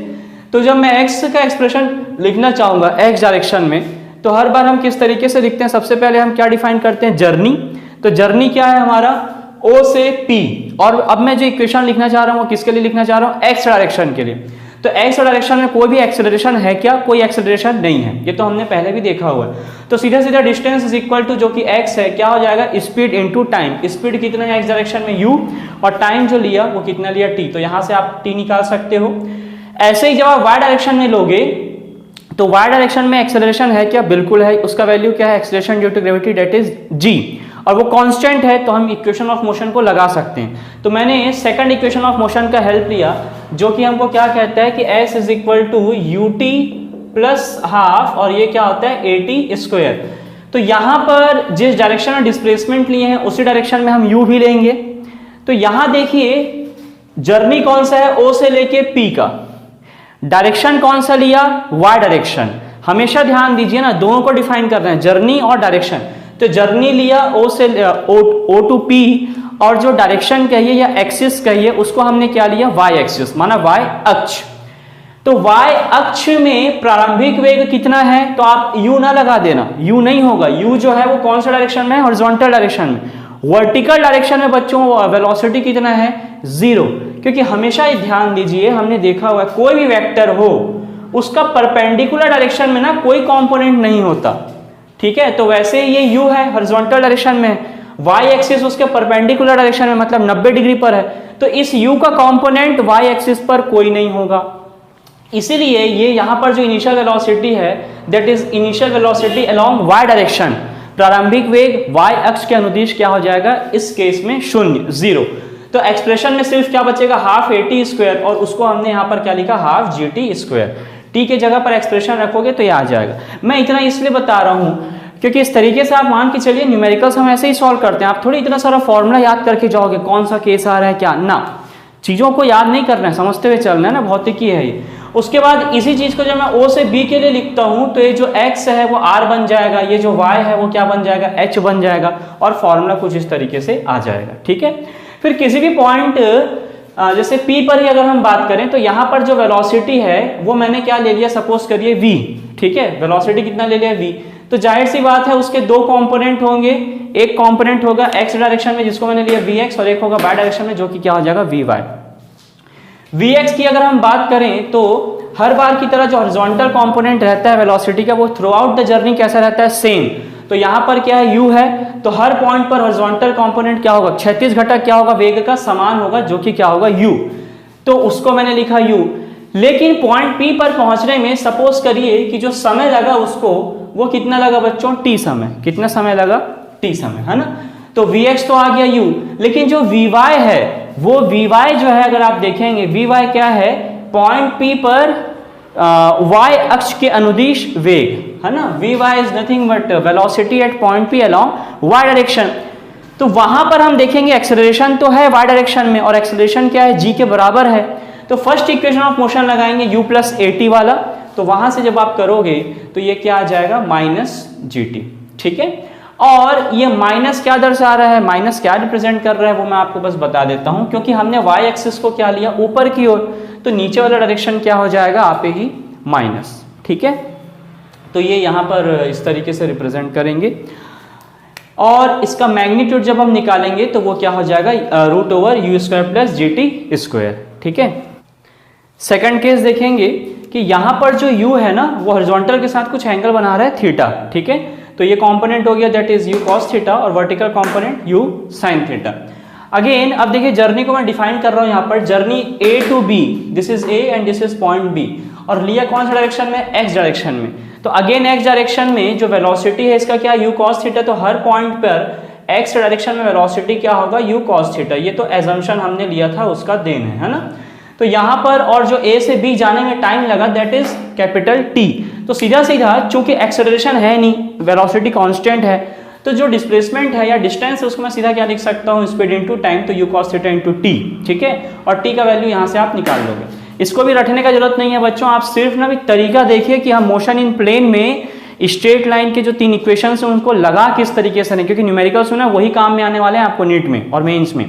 तो जब मैं x का एक्सप्रेशन लिखना चाहूंगा x डायरेक्शन में, तो हर बार हम किस तरीके से लिखते हैं, सबसे पहले हम क्या डिफाइन करते हैं, जर्नी। तो जर्नी क्या है हमारा, O से P, और अब मैं जो इक्वेशन लिखना चाह रहा हूँ किसके लिए लिखना चाह रहा हूँ, x डायरेक्शन के लिए। तो x डायरेक्शन में कोई भी एक्सेलरेशन है क्या, कोई एक्सेलरेशन नहीं है, ये तो हमने पहले भी देखा हुआ है। तो सीधा सीधा डिस्टेंस इज इक्वल टू जो कि x है, क्या हो जाएगा, स्पीड इनटू टाइम। स्पीड कितना है x डायरेक्शन में, u, और टाइम जो लिया वो कितना लिया, t। तो यहाँ से आप t निकाल सकते हो। ऐसे ही जब आप y डायरेक्शन में लोगे तो y डायरेक्शन में एक्सेलरेशन है क्या, बिल्कुल है। उसका वैल्यू क्या है, acceleration due to gravity that is g, और वो कांस्टेंट है तो हम इक्वेशन ऑफ मोशन को लगा सकते हैं। तो मैंने सेकंड इक्वेशन ऑफ मोशन का हेल्प लिया जो कि हमको क्या कहता है कि s is equal to ut plus half, और ये क्या होता है at स्क्वायर। तो यहाँ पर जिस डायरेक्शन में डिस्प्लेसमेंट लिए हैं उसी डायरेक्शन में हम u भी लेंगे। तो यहाँ देखिए जर्नी कौन सा है, o से लेके p का, डायरेक्शन कौन सा लिया, y डायरेक्शन। हमेशा ध्यान दीजिए ना, दोनों को डिफाइन कर रहे हैं, जर्नी और डायरेक्शन। तो जर्नी लिया O से O टू P, और जो डायरेक्शन कहिए या एक्सिस कहिए उसको हमने क्या लिया, y एक्सिस, माना y अक्ष। तो y अक्ष में प्रारंभिक वेग कितना है, तो आप u ना लगा देना, u नहीं होगा, u जो है वो कौन सा डायरेक्शन में है, हॉरिजॉन्टल डायरेक्शन में। वर्टिकल डायरेक्शन में बच्चों वेलोसिटी कितना है 0, क्योंकि हमेशा ये ध्यान दीजिए, हमने देखा हुआ है कोई भी वेक्टर हो उसका परपेंडिकुलर डायरेक्शन में ना कोई कंपोनेंट नहीं होता, ठीक है। तो वैसे ये u है हॉरिजॉन्टल डायरेक्शन में, y एक्सिस उसके परपेंडिकुलर डायरेक्शन में मतलब 90 डिग्री पर है, तो इस u का कंपोनेंट y एक्सिस पर कोई नहीं होगा। इसीलिए ये यहाँ पर जो इनिशियल वेलोसिटी है that is initial velocity along y direction, प्रारंभिक वेग y अक्ष के अनुदिश क्या हो जाएगा इस केस में 0। तो एक्सप्रेशन में सिर्फ क्या बचेगा हाफ at स्क्वायर, और उसको हमने यहाँ पर क्या लिखा हाफ gt स्क्वायर। t के जगह पर एक्सप्रेशन रखोगे तो ये आ जाएगा। मैं इतना इसलिए बता रहा हूँ क्योंकि इस तरीके से आप मान के चलिए न्यूमेरिकल्स हम ऐसे ही सॉल्व करते हैं, आप थोड़ी इतना सारा फॉर्मूला याद करके जाओगे कौन सा केस आ रहा है क्या ना, चीज़ों को याद नहीं करना है, समझते हुए चलना है ना, भौतिकी है ये। उसके बाद इसी चीज़ को जब मैं O से B के लिए लिखता हूँ तो ये जो x है वो r बन जाएगा, ये जो y है वो क्या बन जाएगा h बन जाएगा, और फॉर्मूला कुछ इस तरीके से आ जाएगा, ठीक है। फिर किसी भी पॉइंट जैसे P पर ही अगर हम बात करें तो यहाँ पर जो वेलोसिटी है वो मैंने क्या ले लिया, सपोज करिए v, ठीक है, वेलोसिटी कितना ले लिया v, तो जाहिर सी बात है उसके दो कंपोनेंट होंगे, एक कंपोनेंट होगा x डायरेक्शन में जिसको मैंने लिया vx, और एक होगा y डायरेक्शन में जो कि क्या हो जाएगा vy। vx की अगर हम बात करें तो हर बार की तरह जो हॉरिजॉन्टल कंपोनेंट रहता है वेलोसिटी का वो थ्रू आउट द जर्नी कैसा रहता है सेम। तो यहाँ पर क्या है u है, तो हर पॉइंट पर हॉरिजॉन्टल कंपोनेंट क्या होगा, क्षैतिज घटक क्या होगा वेग का समान होगा जो कि क्या होगा u, तो उसको मैंने लिखा u। लेकिन पॉइंट P पर पहुंचने में सपोज करिए कि जो समय लगा उसको वो कितना लगा बच्चों t समय, कितना समय लगा t समय, है ना। तो vx तो आ गया u, लेकिन जो vy है वो vy जो है अगर आप देखेंगे vy क्या है, पॉइंट P पर y अक्ष के अनुदिश वेग, है ना। vy is nothing but velocity at point P along y direction. तो वहां पर हम देखेंगे एक्सेलरेशन तो है y डायरेक्शन में, और एक्सेलरेशन क्या है g के बराबर है। तो फर्स्ट इक्वेशन ऑफ मोशन लगाएंगे u प्लस at वाला, तो वहां से जब आप करोगे तो ये क्या आ जाएगा माइनस gt, ठीक है। और ये माइनस क्या दर्शा रहा है, माइनस क्या रिप्रेजेंट कर रहा है वो मैं आपको बस बता देता हूं, क्योंकि हमने y एक्सिस को क्या लिया ऊपर की ओर, तो नीचे वाला डायरेक्शन क्या हो जाएगा आपेगी माइनस, ठीक है। तो ये यहाँ पर इस तरीके से रिप्रेजेंट करेंगे, और इसका मैग्नीट्यूड जब हम निकालेंगे तो वो क्या हो जाएगा root over u square plus gt square, ठीक है। सेकंड केस देखेंगे कि यहाँ पर जो u है ना वो हॉरिजॉन्टल के साथ कुछ एंगल बना रहा है थीटा, ठीक है। तो ये कंपोनेंट हो गया that is u cos theta, और vertical component u sin theta. Again अब देखिए जर्नी को मैं डिफाइन कर रहा हूँ यहाँ पर, journey a to b, this is a and this is point b, और लिया कौन सा डायरेक्शन में, x डायरेक्शन में। तो अगेन x डायरेक्शन में जो वेलोसिटी है इसका क्या u cos थीटा, तो हर पॉइंट पर x डायरेक्शन में वेलोसिटी क्या होगा u cos थीटा, ये तो एजम्पशन हमने लिया था उसका देन है ना। तो यहाँ पर और जो a से b जाने में टाइम लगा दैट इज कैपिटल T। तो सीधा सीधा चूंकि एक्सेलरेशन है नहीं, वेलोसिटी कांस्टेंट है, तो जो डिस्प्लेसमेंट है या डिस्टेंस है उसको मैं सीधा क्या लिख सकता हूँ स्पीड इनटू टाइम, तो u cos theta into t, ठीक है। और t का वैल्यू यहाँ से आप निकाल लोगे, इसको भी रटने का जरूरत नहीं है बच्चों, आप सिर्फ ना भी तरीका देखिए कि हम मोशन इन प्लेन में स्ट्रेट लाइन के जो 3 इक्वेशन हैं उनको लगा किस तरीके से नहीं, क्योंकि न्यूमेरिकल्स ना वही काम में आने वाले हैं आपको नीट में और मेंस में,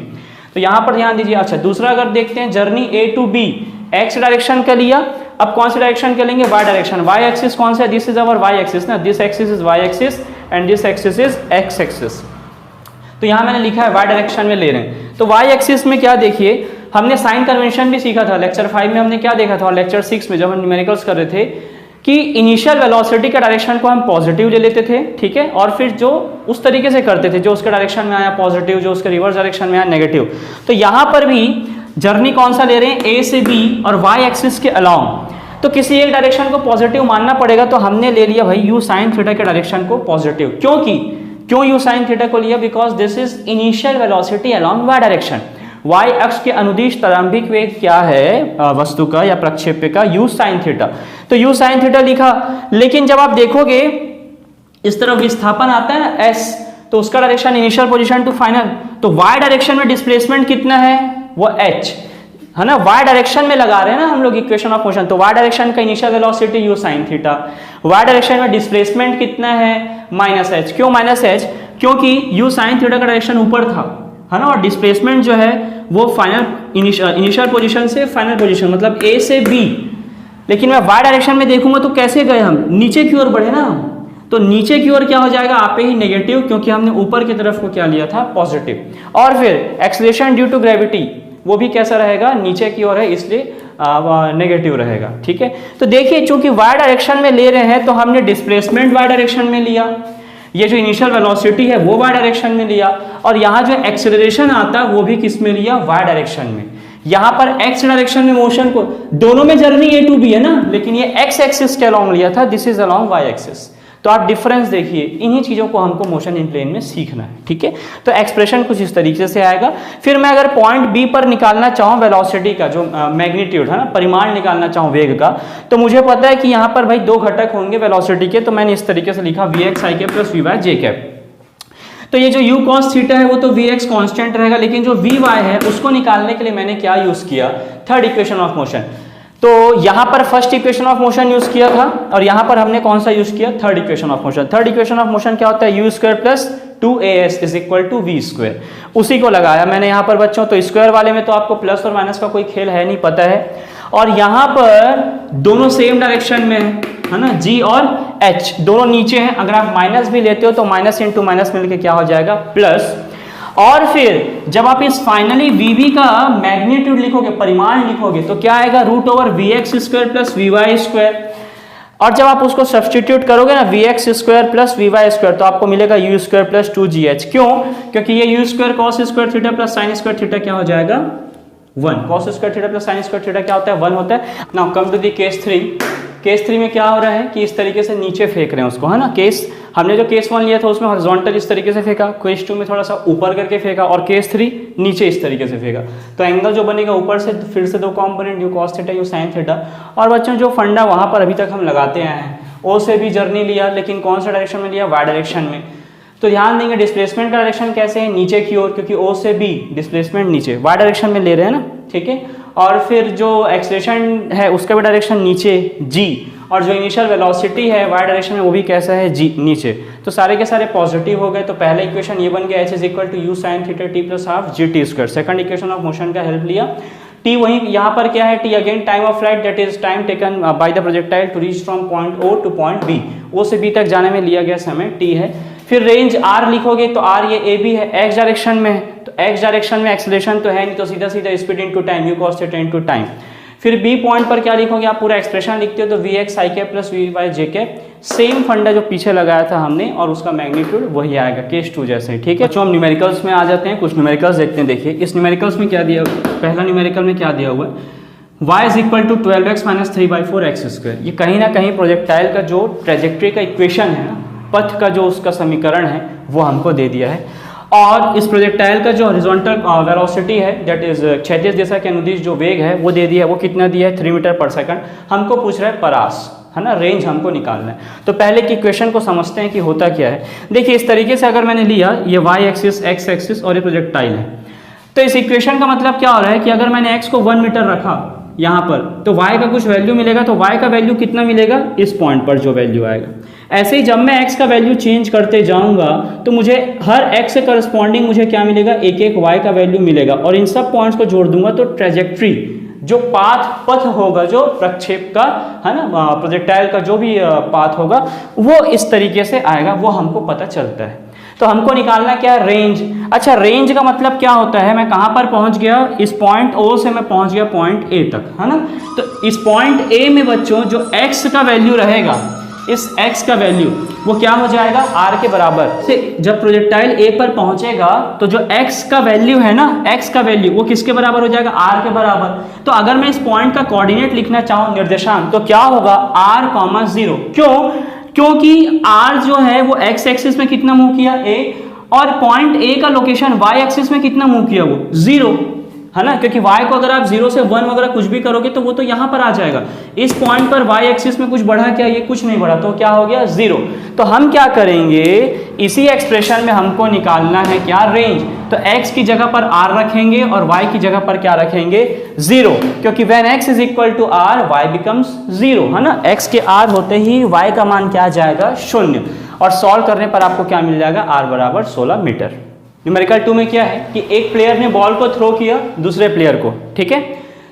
तो यहाँ पर ध्यान दीजिए। अच्छा दूसरा अगर देखते हैं journey a to b, x direction का लिया, अब कौन से डायरेक्शन के लेंगे y डायरेक्शन, y एक्सिस कौन सा है, this is our y axis ना, this axis is y axis and this axis is x axis. तो यहाँ मैंने लिखा है y डायरेक्शन में ले रहे हैं। तो y एक्सिस में क्या देखिए, हमने साइन कन्वेंशन भी सीखा था लेक्चर 5 में, हमने क्या देखा था, और लेक्चर 6 में जब हम न्यूमेरिकल्स कर रहे थे कि इनिशियल वेलोसिटी का डायरेक्शन को हम पॉजिटिव ले लेते थे, ठीक है, और फिर जो उस तरीके से करते थे जो उसके डायरेक्शन में आया पॉजिटिव, जो उसके रिवर्स डायरेक्शन में आया नेगेटिव। तो यहाँ पर भी जर्नी कौन सा ले रहे हैं, a से b और y एक्सिस के अलोंग, तो किसी एक डायरेक्शन को पॉजिटिव मानना पड़ेगा, तो हमने ले लिया भाई u sin थीटा के डायरेक्शन को पॉजिटिव। क्यों u sin थीटा को लिया, because this is initial velocity along y direction, y अक्ष के अनुदिश प्रारंभिक वेग क्या है वस्तु का या प्रक्षेप्य का, u sin थीटा, तो u sin थीटा लिखा। लेकिन जब आप देखोगे इस तरफ विस्थापन आता है ना s, तो उसका direction initial position to final, तो y डायरेक्शन में डिस्प्लेसमेंट कितना है वो h है ना, y डायरेक्शन में लगा रहे हैं ना हम लोग इक्वेशन ऑफ मोशन, तो y डायरेक्शन का initial velocity u sin theta, y direction में डिस्प्लेसमेंट कितना है माइनस h। क्यों माइनस h, क्योंकि u sin थीटा का डायरेक्शन ऊपर था है ना, और डिस्प्लेसमेंट जो है वो फाइनल इनिशियल पोजीशन से फाइनल पोजीशन मतलब a से b, लेकिन मैं y डायरेक्शन में देखूंगा तो कैसे गए हम, नीचे की ओर बढ़े ना, तो नीचे की ओर क्या हो जाएगा आप ही नेगेटिव, क्योंकि हमने ऊपर की तरफ को क्या लिया था पॉजिटिव। और फिर एक्सेलरेशन ड्यू टू ग्रेविटी वो भी कैसा रहेगा, नीचे की ओर है इसलिए नेगेटिव रहेगा। ठीक है, तो देखिए चूंकि वाई डायरेक्शन में ले रहे हैं तो हमने डिस्प्लेसमेंट वाई डायरेक्शन में लिया, ये जो इनिशियल वेलोसिटी है वो वाई डायरेक्शन में लिया, और यहाँ जो एक्सेलरेशन आता है वो भी किस में लिया, वाई डायरेक्शन में। यहाँ पर एक्स डायरेक्शन में मोशन को, दोनों में जर्नी ए टू बी है ना, लेकिन ये एक्स एक्सिस के अलॉन्ग लिया था, this is along y axis. तो आप डिफरेंस देखिए, इन्हीं चीजों को हमको मोशन इन प्लेन में सीखना है। ठीक है, तो एक्सप्रेशन कुछ इस तरीके से आएगा। फिर मैं अगर पॉइंट बी पर निकालना चाहूँ वेलोसिटी का जो मैग्नीट्यूड है ना, परिमाण निकालना चाहूँ वेग का, तो मुझे पता है कि यहाँ पर भाई दो घटक होंगे वेलोसिटी के, तो मैंने इस तरीके से लिखा v x i cap plus v y j cap. तो ये जो u cos थीटा है वो तो vx कांस्टेंट रहेगा, लेकिन जो vy है उसको निकालने के लिए मैंने क्या यूज किया, थर्ड इक्वेशन ऑफ मोशन। तो यहाँ पर first equation of motion use किया था, और यहाँ पर हमने कौन सा यूज किया, third equation of motion. Third equation of motion क्या होता है, u square plus 2as is equal to v square, उसी को लगाया मैंने यहाँ पर बच्चों। तो स्क्वायर वाले में तो आपको प्लस और माइनस का कोई खेल है नहीं, पता है। और यहाँ पर दोनों सेम डायरेक्शन में है ना, g और h दोनों नीचे हैं, अगर आप माइनस भी लेते हो तो माइनस इंटू माइनस मिलके क्या हो जाएगा, प्लस। और फिर जब आप इस फाइनली vb का मैग्नीट्यूड लिखोगे, परिमाण लिखोगे, तो क्या आएगा, root over v x square plus v y square. और जब आप उसको सब्सटीट्यूट करोगे ना, v x square plus v y square, तो आपको मिलेगा यू स्क्वायर प्लस 2gh। क्यों, क्योंकि ये u square cos square theta plus sine square theta क्या हो जाएगा, 1। Cos square theta plus sine square theta क्या होता है, 1 होता है। Now come to the case 3। Case 3 में क्या हो रहा है कि इस तरीके से नीचे फेंक रहे हैं उसको, है ना। केस हमने जो केस 1 लिया था उसमें हॉरिजॉन्टल इस तरीके से फेंका, केस 2 में थोड़ा सा ऊपर करके फेंका, और केस 3 नीचे इस तरीके से फेंका। तो एंगल जो बनेगा ऊपर से फिर से दो component, you cos theta you sine theta. और बच्चों जो फंडा वहां पर अभी तक हम लगाते आए हैं, ओ से भी जर्नी लिया, लेकिन कौन सा डायरेक्शन में लिया, वाई डायरेक्शन में। तो ध्यान देंगे डिस्प्लेसमेंट का डायरेक्शन कैसे है, नीचे की ओर, क्योंकि ओ से बी डिस्प्लेसमेंट नीचे, वाई डायरेक्शन में ले रहे हैं ना। ठीक है, और फिर जो एक्सेलरेशन है उसका भी डायरेक्शन नीचे g, और जो इनिशियल वेलोसिटी है वाई डायरेक्शन में वो भी कैसा है, g नीचे। तो सारे के सारे पॉजिटिव हो गए। तो पहला इक्वेशन ये बन गया, h is equal to u sine theta t plus half g t square. Second equation of motion का हेल्प लिया, t वही यहाँ पर क्या है, t again time of flight, that is time taken by the projectile to reach from point o to point b। o से b तक जाने में लिया गया समय t है। फिर रेंज r लिखोगे तो r ये a b है, x डायरेक्शन में है, तो x डायरेक्शन में एक्सेलरेशन तो है नहीं, तो सीधा सीधा speed into time, u cos theta into time. फिर b पॉइंट पर क्या लिखोगे, आप पूरा एक्सप्रेशन लिखते हो तो v x i cap plus v y j cap, same फंडा जो पीछे लगाया था हमने, और उसका मैग्नीट्यूड वही आएगा केस 2 जैसे। ठीक है, तो हम न्यूमेरिकल्स में आ जाते हैं, कुछ न्यूमेरिकल्स देखते हैं। देखिए इस न्यूमेरिकल्स में क्या दिया, पहला न्यूमेरिकल में क्या दिया हुआ है, y is equal to 12x minus 3/4 x square. ये कहीं ना कहीं प्रोजेक्टाइल का जो ट्रेजेक्ट्री का इक्वेशन है ना, पथ का जो उसका समीकरण है वो हमको दे दिया है। और इस प्रोजेक्टाइल का जो हॉरिजॉन्टल वेलोसिटी है, दैट इज क्षैतिज दिशा के अनुदिश जो वेग है वो दे दिया है, वो कितना दिया है, 3 मीटर पर सेकंड। हमको पूछ रहा है परास, है ना, रेंज हमको निकालना है। तो पहले की इक्वेशन को समझते हैं कि होता क्या है। देखिए इस तरीके से अगर मैंने लिया, ये वाई एक्सिस, एक्स एक्सिस और ये प्रोजेक्टाइल है, तो इस इक्वेशन का मतलब क्या हो रहा है कि अगर मैंने x को 1 मीटर रखा यहाँ पर, तो y का कुछ वैल्यू मिलेगा, तो y का वैल्यू कितना मिलेगा, इस पॉइंट पर जो वैल्यू आएगा। ऐसे ही जब मैं x का वैल्यू चेंज करते जाऊंगा तो मुझे हर x से करस्पॉन्डिंग मुझे क्या मिलेगा, एक एक y का वैल्यू मिलेगा, और इन सब पॉइंट्स को जोड़ दूंगा तो ट्रेजेक्ट्री जो पथ होगा, जो प्रक्षेप का है ना, प्रोजेक्टाइल का जो भी पाथ होगा वो इस तरीके से आएगा, वो हमको पता चलता है। तो हमको निकालना क्या है, रेंज। अच्छा, रेंज का मतलब क्या होता है, मैं कहाँ पर पहुँच गया, इस पॉइंट O से मैं पहुँच गया पॉइंट A तक, है ना। तो इस पॉइंट A में बच्चों जो x का वैल्यू रहेगा, इस x का वैल्यू वो क्या हो जाएगा, r के बराबर से। जब प्रोजेक्टाइल A पर पहुंचेगा तो जो x का वैल्यू है ना, x का वैल्यू वो किसके बराबर हो जाएगा, r के बराबर। तो अगर मैं इस पॉइंट का कोऑर्डिनेट लिखना चाहूँ, निर्देशांक, तो क्या होगा, r, 0। क्यों, क्योंकि r जो है वो x एक्सिस में कितना मूव किया, a, और पॉइंट A का लोकेशन y एक्सिस में कितना मूव किया, वो 0, है ना। क्योंकि y को अगर आप 0 से 1 वगैरह कुछ भी करोगे तो वो तो यहाँ पर आ जाएगा। इस पॉइंट पर y एक्सिस में कुछ बढ़ा क्या, ये कुछ नहीं बढ़ा, तो क्या हो गया, 0। तो हम क्या करेंगे, इसी एक्सप्रेशन में हमको निकालना है क्या, रेंज। तो x की जगह पर r रखेंगे और y की जगह पर क्या रखेंगे, 0, क्योंकि when x is equal to r y becomes 0, है ना। x के r होते ही y का मान क्या आ जाएगा, 0, और सॉल्व करने पर आपको क्या मिल जाएगा, r बराबर 16 मीटर। न्यूमेरिकल 2 में क्या है कि एक प्लेयर ने बॉल को थ्रो किया दूसरे प्लेयर को, ठीक है।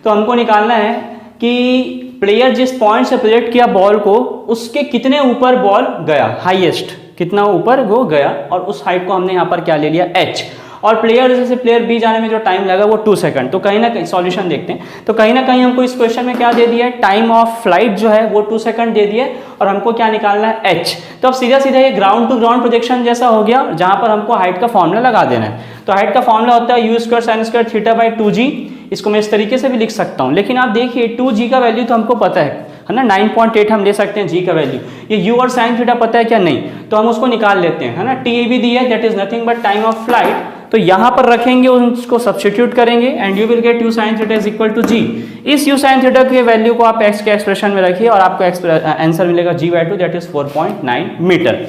तो हमको निकालना है कि प्लेयर जिस पॉइंट से प्रोजेक्ट किया बॉल को उसके कितने ऊपर बॉल गया, हाईएस्ट कितना ऊपर वो गया, और उस हाइट को हमने यहाँ पर क्या ले लिया h, और प्लेयर जैसे प्लेयर बी जाने में जो टाइम लगा वो 2 सेकंड। तो कहीं ना कहीं सॉल्यूशन देखते हैं, तो कहीं ना कहीं हमको इस क्वेश्चन में क्या दे दिया है, टाइम ऑफ फ्लाइट जो है वो 2 सेकंड दे दिया, और हमको क्या निकालना है h। तो अब सीधा सीधा ये ग्राउंड टू ग्राउंड प्रोजेक्शन जैसा हो गया, जहां पर हमको हाइट का फॉर्मूला लगा देना है। तो हाइट का फॉर्मूला होता है u square sine square theta by 2g। इसको मैं इस तरीके से भी लिख सकता हूँ, लेकिन आप देखिए 2g का वैल्यू तो हमको पता है ना, 9.8 हम ले सकते हैं g का वैल्यू। ये u और साइन थीटा पता है क्या, नहीं, तो हम उसको निकाल लेते हैं, है ना। टी भी दिया है, that is nothing but time of flight. तो यहाँ पर रखेंगे, उसको सब्स्टिट्यूट करेंगे and you will get u sin theta is equal to g। इस u sin थीटा के वैल्यू को आप x के एक्सप्रेशन में रखिए और आपको आंसर मिलेगा g/2 दैट इज 4.9 मीटर।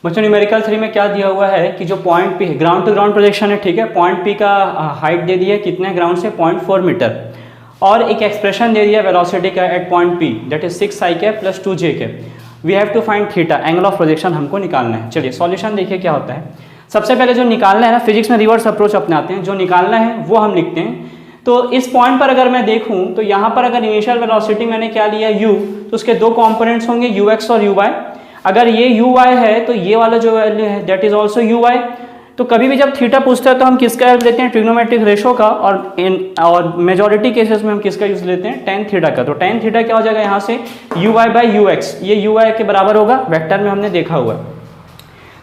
बच्चों न्यूमेरिकल 3 में क्या दिया हुआ है कि जो point P ground to ground projection है, ठीक है, पॉइंट P का हाइट दे दिया है कितने ग्राउंड से 0.4 मीटर, और एक एक्सप्रेशन दे दिया वेलोसिटी का at point P that is 6i cap plus 2j cap. We have to find theta, angle of projection हमको निकालना है। चलिए सॉल्यूशन देखिए क्या होता है। सबसे पहले जो निकालना है ना, फिजिक्स में रिवर्स अप्रोच अपनाते हैं, जो निकालना है वो हम लिखते हैं। तो इस पॉइंट पर अगर मैं देखूं तो यहाँ पर अगर इनिशियल वेलोसिटी मैंने क्या लिया u, तो उसके दो कंपोनेंट्स होंगे ux और uy। अगर ये uy है तो ये वाला जो वैल्यू है दैट इज ऑल्सो uy। तो कभी भी जब थीटा पूछता है तो हम किसका हेल्प लेते हैं, ट्रिग्नोमेट्रिक रेशो का, और मेजॉरिटी केसेस में हम किसका यूज लेते हैं, टेन थीटा का। तो टेन थीटा क्या हो जाएगा यहाँ से uy बाई ux, ये uy के बराबर होगा, वेक्टर में हमने देखा हुआ।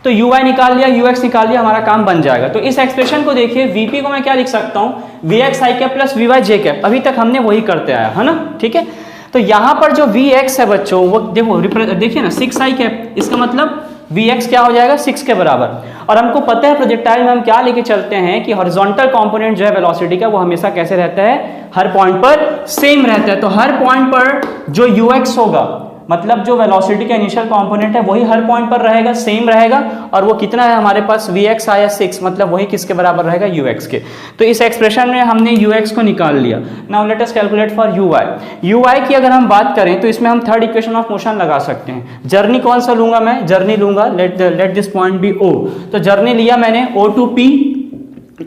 तो uy निकाल लिया, ux निकाल लिया, हमारा काम बन जाएगा। तो इस एक्सप्रेशन को देखिए, vp को मैं क्या लिख सकता हूँ, vx i cap plus vy j cap. अभी तक हमने वही करते आया है ना, ठीक है। तो यहाँ पर जो vx है बच्चों, वो देखो देखिए ना 6i कैप, इसका मतलब vx क्या हो जाएगा 6 के बराबर। और हमको पता है प्रोजेक्टाइल में हम क्या लेके चलते हैं कि हॉरिजॉन्टल कंपोनेंट जो है वेलोसिटी का वो हमेशा कैसे रहता है, हर पॉइंट पर सेम रहता है। तो हर पॉइंट पर जो ux होगा, मतलब जो वेलोसिटी का इनिशियल कंपोनेंट है वही हर पॉइंट पर रहेगा, सेम रहेगा। और वो कितना है हमारे पास, vx आया 6, मतलब वही किसके बराबर रहेगा, ux के। तो इस एक्सप्रेशन में हमने ux को निकाल लिया। Now let us calculate for uy की अगर हम बात करें तो इसमें हम थर्ड इक्वेशन ऑफ मोशन लगा सकते हैं। जर्नी कौन सा लूंगा मैं, जर्नी लूंगा, let this point be o। तो जर्नी लिया मैंने o to p,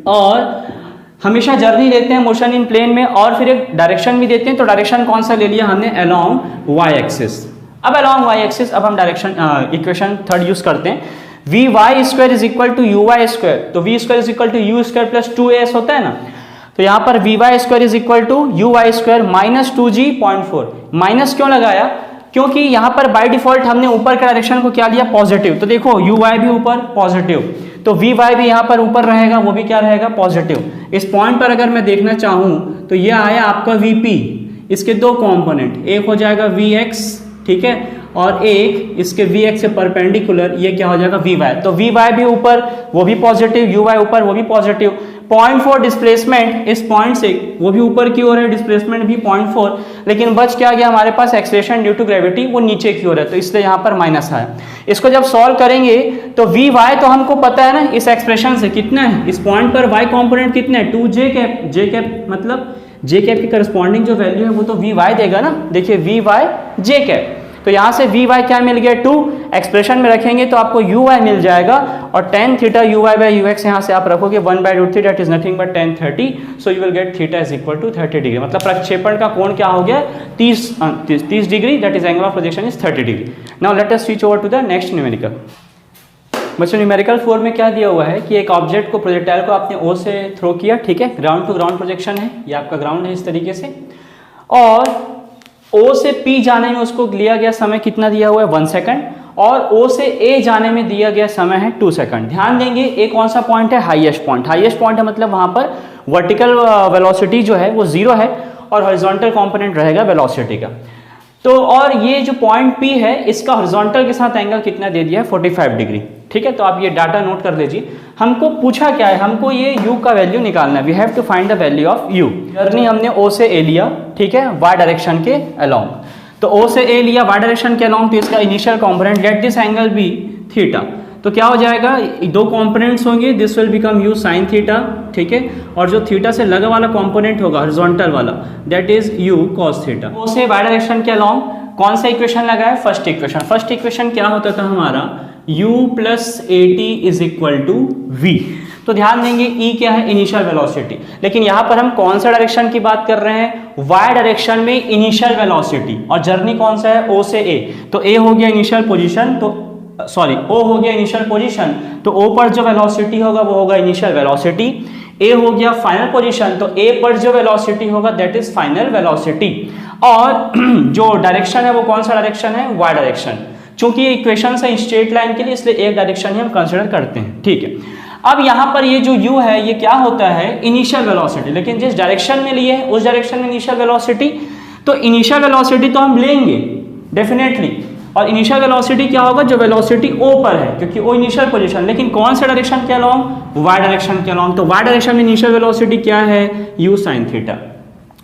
और हमेशा जर्नी लेते हैं मोशन इन प्लेन में, और फिर एक डायरेक्शन भी देते हैं। तो डायरेक्शन कौन सा ले लिया हमने, अलोंग y एक्सिस। अब अलोंग y एक्सिस, अब हम डायरेक्शन इक्वेशन थर्ड यूज करते हैं। vy square is equal to uy square, तो v square is equal to u square plus 2as होता है ना। तो यहाँ पर vy square is equal to uy square minus 2g.4। Minus क्यों लगाया, क्योंकि यहाँ पर बाय डिफॉल्ट हमने ऊपर के डायरेक्शन को क्या लिया, पॉजिटिव। तो देखो uy भी ऊपर पॉजिटिव, तो vy भी यहाँ पर ऊपर रहेगा, वो भी क्या रहेगा, पॉजिटिव। इस पॉइंट पर अगर मैं देखना चाहूँ तो ये आया आपका vp, इसके दो कंपोनेंट, एक हो जाएगा vx, ठीक है, और एक इसके vx से परपेंडिकुलर ये क्या हो जाएगा, vy। तो vy भी ऊपर, वो भी पॉजिटिव, uy ऊपर, वो भी पॉजिटिव। 0.4 डिस्प्लेसमेंट इस पॉइंट से, वो भी ऊपर की ओर है, डिस्प्लेसमेंट भी 0.4, लेकिन बच क्या गया हमारे पास, एक्सेलरेशन ड्यू टू ग्रेविटी वो नीचे की ओर है, तो इसलिए यहाँ पर माइनस आया। इसको जब सॉल्व करेंगे तो vy तो हमको पता है ना इस एक्सप्रेशन से, कितना है इस पॉइंट पर y कंपोनेंट कितने हैं, 2j कैप, j कैप मतलब j कैप की करस्पॉन्डिंग जो वैल्यू है वो तो vy देगा ना। देखिए vy j कैप, तो यहाँ से vy क्या मिल गया 2, एक्सप्रेशन में रखेंगे तो आपको uy मिल जाएगा, और tan theta uy by ux यहाँ से आप रखोगे 1/√3 that is nothing but tan 30। So you will get theta is equal to 30 degree, मतलब प्रक्षेपण का कोण क्या हो गया 30 degree, that is angle of projection is 30 degree. Now let us switch over to the next numerical. बच्चों numerical 4 में क्या दिया हुआ है कि एक ऑब्जेक्ट को, प्रोजेक्टाइल को आपने O से थ्रो किया, ठीक है, ग्राउंड टू ग्राउंड प्रोजेक्शन है, ये आपका ग्राउंड है इस तरीके से, और O से P जाने में उसको लिया गया समय कितना दिया हुआ है 1 सेकंड, और O से A जाने में दिया गया समय है 2 सेकंड। ध्यान देंगे A कौन सा पॉइंट है, हाईएस्ट पॉइंट। हाईएस्ट पॉइंट है मतलब वहां पर वर्टिकल वेलोसिटी जो है वो 0 है, और हॉरिजॉन्टल कंपोनेंट रहेगा वेलोसिटी का। तो और ये जो पॉइंट P है इसका हॉरिजॉन्टल के साथ एंगल कितना दे दिया है 45 डिग्री, ठीक है। तो आप ये डाटा नोट कर लीजिए। हमको पूछा क्या है, हमको ये u का वैल्यू निकालना है, we have to find the value of u। Journey हमने O से A लिया, ठीक है, y डायरेक्शन के अलोंग। तो O से A लिया y डायरेक्शन के अलोंग, तो इसका initial component let this angle be theta. तो क्या हो जाएगा, दो कंपोनेंट्स होंगे, this will become u sin theta, ठीक है, और जो थीटा से लगा वाला कंपोनेंट होगा हॉरिजॉन्टल वाला that is u cos theta. O से y डायरेक्शन के अलोंग कौन सा इक्वेशन लगा है, फर्स्ट इक्वेशन। फर्स्ट इक्वेशन क्या होता था हमारा, u plus at is equal to v। तो ध्यान देंगे ई क्या है, इनिशियल वेलोसिटी। लेकिन यहाँ पर हम कौन सा डायरेक्शन की बात कर रहे हैं, वाई डायरेक्शन में इनिशियल वेलोसिटी, और जर्नी कौन सा है, ओ से ए। तो ए हो गया इनिशियल पोजीशन, तो सॉरी ओ हो गया इनिशियल पोजीशन, तो ओ पर जो वेलोसिटी होगा वो होगा इनिशियल वेलोसिटी। ए हो गया फाइनल पोजीशन, तो ए पर जो वेलोसिटी होगा दैट इज फाइनल वेलोसिटी। और जो डायरेक्शन है वो कौन सा डायरेक्शन है, वाई डायरेक्शन। चूंकि ये इक्वेशन है स्ट्रेट लाइन के लिए, इसलिए एक डायरेक्शन ही हम कंसिडर करते हैं, ठीक है। अब यहाँ पर ये जो u है ये क्या होता है, इनिशियल वेलोसिटी, लेकिन जिस डायरेक्शन में लिए है उस डायरेक्शन में इनिशियल वेलोसिटी, तो इनिशियल वेलोसिटी तो हम लेंगे डेफिनेटली। और इनिशियल वेलोसिटी क्या होगा, जो वेलोसिटी o पर है, क्योंकि o इनिशियल पोजीशन, लेकिन कौन सा डायरेक्शन के अलोंग, y डायरेक्शन के अलोंग। तो y डायरेक्शन में इनिशियल वेलोसिटी क्या है, u sin थीटा।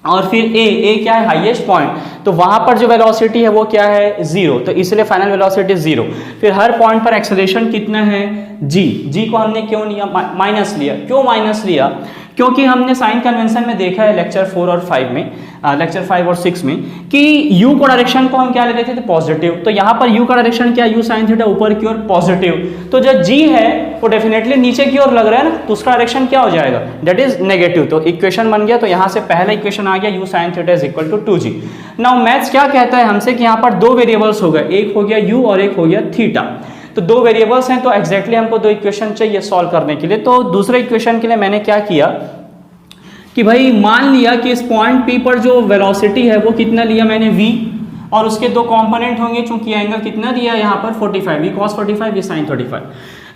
और फिर a क्या है, हाईएस्ट पॉइंट, तो वहां पर जो वेलोसिटी है वो क्या है, 0, तो इसलिए फाइनल वेलोसिटी 0। फिर हर पॉइंट पर एक्सेलरेशन कितना है, g को हमने क्यों लिया, माइनस लिया। क्यों माइनस लिया, क्योंकि हमने साइन कन्वेंशन में देखा है लेक्चर 4 और 5 में, लेक्चर 5 और 6 में, कि u को डायरेक्शन को हम क्या ले लेते थे, पॉजिटिव। तो यहाँ पर u का डायरेक्शन क्या, u sin थीटा ऊपर की ओर पॉजिटिव, तो जो g है वो डेफिनेटली नीचे की ओर लग रहा है ना, तो उसका डायरेक्शन क्या हो जाएगा, दैट इज नेगेटिव। तो इक्वेशन बन गया, तो यहाँ से पहला इक्वेशन आ गया, u sin theta is equal to 2g। Now maths क्या कहता है हमसे कि यहाँ पर दो वेरिएबल्स हो गए, एक हो गया u और एक हो गया थीटा। तो दो वेरिएबल्स हैं, तो एग्जैक्टली हमको दो इक्वेशन चाहिए सॉल्व करने के लिए। तो दूसरे इक्वेशन के लिए मैंने क्या किया कि भाई मान लिया कि इस पॉइंट P पर जो वेलोसिटी है वो कितना लिया मैंने v, और उसके दो कंपोनेंट होंगे, चूंकि एंगल कितना दिया है यहाँ पर 45, v cos 45, v sin 35।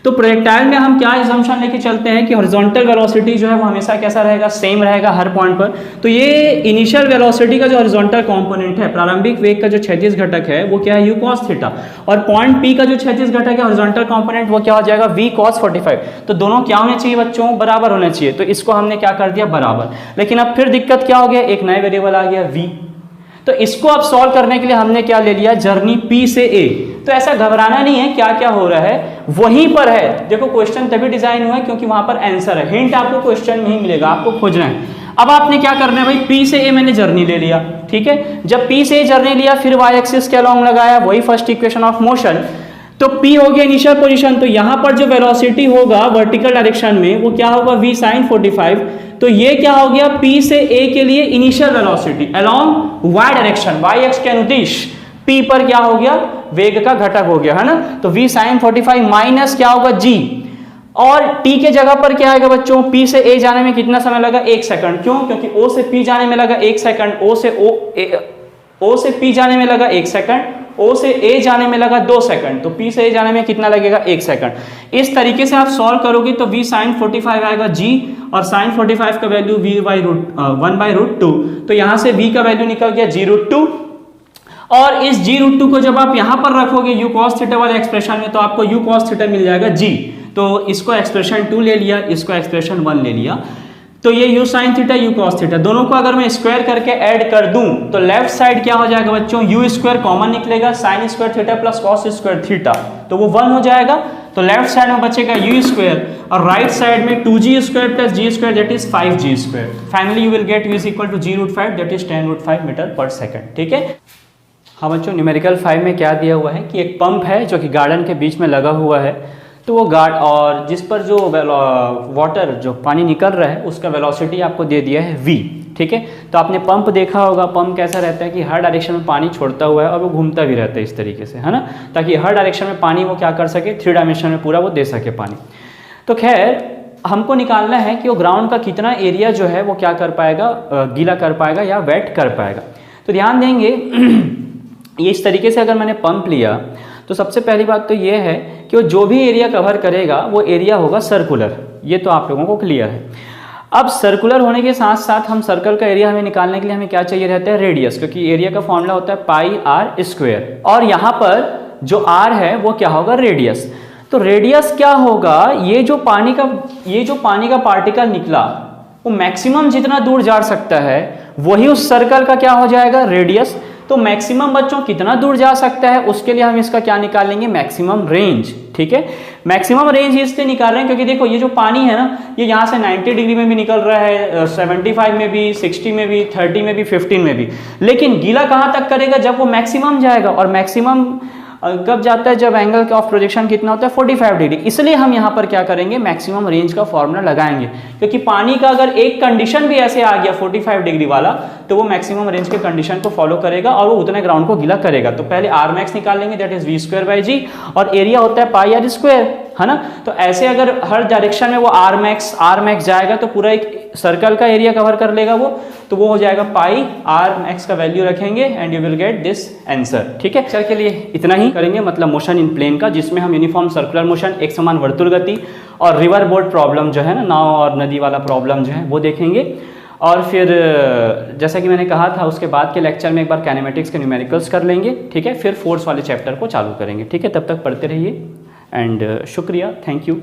तो प्रोजेक्टाइल में हम क्या असम्पशन लेके चलते हैं कि हॉरिजॉन्टल वेलोसिटी जो है वो हमेशा कैसा रहेगा, सेम रहेगा हर पॉइंट पर। तो ये इनिशियल वेलोसिटी का जो हॉरिजॉन्टल कंपोनेंट है, प्रारंभिक वेग का जो क्षैतिज घटक है वो क्या है, u cos थीटा, और पॉइंट P का जो क्षैतिज घटक है हॉरिजॉन्टल कंपोनेंट वो क्या हो जाएगा, v cos 45। तो दोनों क्या होने चाहिए बच्चों, बराबर होने चाहिए। तो इसको हमने क्या कर दिया, बराबर। लेकिन अब फिर दिक्कत क्या हो गया, एक नया वेरिएबल आ गया v। तो इसको अब सॉल्व करने के लिए हमने क्या ले लिया, जर्नी P से A। तो ऐसा घबराना नहीं है, क्या क्या हो रहा है वहीं पर है। देखो क्वेश्चन तभी डिजाइन हुआ है क्योंकि वहां पर आंसर है, हिंट आपको क्वेश्चन में ही मिलेगा, आपको खोजना है। अब आपने क्या करना है भाई, P से A मैंने जर्नी ले लिया, ठीक है। जब P से A जर्नी लिया, फिर y एक्सिस के अलोंग लगाया, वही फर्स्ट इक्वेशन ऑफ मोशन। तो P हो गया इनिशियल पोजीशन, तो यहां पर जो वेलोसिटी होगा वर्टिकल डायरेक्शन में वो क्या होगा, v sin 45। तो ये क्या हो गया, P से A के लिए initial velocity along y direction, y x के अनुदिश P पर क्या हो गया, वेग का घटक हो गया, है ना। तो v sin 45 माइनस क्या होगा, g, और t के जगह पर क्या आएगा बच्चों, P से A जाने में कितना समय लगा, 1 सेकंड। क्यों, क्योंकि O से P जाने में लगा 1 सेकंड, O से P जाने में लगा 1 सेकंड, O से A जाने में लगा 2 सेकंड, तो P से A जाने में कितना लगेगा, 1 सेकंड। इस तरीके से आप सॉल्व करोगे तो v sin 45 आएगा g, और sin 45 का वैल्यू v/1/√2। तो यहां से v का वैल्यू निकल गया g√2, और इस g√2 को जब आप यहां पर रखोगे u cos थीटा वाले एक्सप्रेशन में, तो आपको u cos थीटा मिल जाएगा g। तो इसको एक्सप्रेशन 2 ले लिया, इसको एक्सप्रेशन 1 ले लिया। तो ये u sin theta u cos theta दोनों को अगर मैं स्क्वायर करके ऐड कर दूं तो लेफ्ट साइड क्या हो जाएगा बच्चों, u स्क्वायर कॉमन निकलेगा, sin square theta plus cos square theta, तो वो 1 हो जाएगा। तो लेफ्ट साइड में बचेगा u स्क्वायर, और राइट साइड में 2g square plus g square that is 5g square. Finally you will get u is equal to g√5 that is 10√5 metre per second, ठीक है। हाँ बच्चों, न्यूमेरिकल 5 में क्या दिया हुआ है कि एक पंप है जो कि गार्डन के बीच में लगा हुआ है, तो वो और जिस पर जो वाटर जो पानी निकल रहा है उसका वेलोसिटी आपको दे दिया है v, ठीक है। तो आपने पंप देखा होगा, पंप कैसा रहता है कि हर डायरेक्शन में पानी छोड़ता हुआ है और वो घूमता भी रहता है इस तरीके से, है ना, ताकि हर डायरेक्शन में पानी वो क्या कर सके, 3 डायमेंशन में पूरा वो दे सके पानी। तो खैर हमको निकालना है कि वो ग्राउंड का कितना एरिया जो है वो क्या कर पाएगा, गीला कर पाएगा या वेट कर पाएगा। तो ध्यान देंगे ये इस तरीके से अगर मैंने पंप लिया तो सबसे पहली बात तो ये है कि वो जो भी एरिया कवर करेगा वो एरिया होगा सर्कुलर, ये तो आप लोगों को क्लियर है। अब सर्कुलर होने के साथ साथ हम सर्कल का एरिया हमें निकालने के लिए हमें क्या चाहिए रहता है, रेडियस, क्योंकि एरिया का फॉर्मूला होता है पाई आर स्क्वायर, और यहाँ पर जो आर है वो क्या होगा, रेडियस। तो रेडियस क्या होगा, ये जो पानी का पार्टिकल निकला वो मैक्सिमम जितना दूर जा सकता है वही उस सर्कल का क्या हो जाएगा, रेडियस। तो मैक्सिमम बच्चों कितना दूर जा सकता है उसके लिए हम इसका क्या निकालेंगे, मैक्सिमम रेंज, ठीक है। मैक्सिमम रेंज इसलिए निकाल रहे हैं क्योंकि देखो ये जो पानी है ना, ये यहाँ से 90 डिग्री में भी निकल रहा है, 75 में भी, 60 में भी, 30 में भी, 15 में भी, लेकिन गीला कहाँ तक करेगा, जब वो मैक्सिमम जाएगा, और मैक्सिमम कब जाता है, जब एंगल ऑफ प्रोजेक्शन कितना होता है 45 डिग्री। इसलिए हम यहाँ पर क्या करेंगे, मैक्सिमम रेंज का फॉर्मूला लगाएंगे, क्योंकि पानी का अगर एक कंडीशन भी ऐसे आ गया 45 डिग्री वाला, तो वो मैक्सिमम रेंज के कंडीशन को फॉलो करेगा और वो उतने ग्राउंड को गीला करेगा। तो पहले आर मैक्स निकाल लेंगे, that is v square by g, और एरिया होता है पाई आर स्क्वायर, है ना। तो ऐसे अगर हर डायरेक्शन में वो आर मैक्स जाएगा तो पूरा एक सर्कल का एरिया कवर कर लेगा वो, तो वो हो जाएगा पाई आर मैक्स का वैल्यू रखेंगे and you will get this answer. ठीक है, चल के लिए इतना ही करेंगे, मतलब मोशन इन प्लेन का, जिसमें हम यूनिफॉर्म सर्कुलर मोशन, एक समान वर्तुल गति और रिवर बोट प्रॉब्लम जो है ना, नाव और नदी वाला प्रॉब्लम जो है वो देखेंगे। और फिर जैसा कि मैंने कहा था, उसके बाद के लेक्चर में एक बार काइनेमेटिक्स के न्यूमेरिकल्स कर लेंगे। ठीक है, फिर फोर्स वाले चैप्टर को चालू करेंगे। ठीक है, तब तक पढ़ते रहिए एंड शुक्रिया, थैंक यू।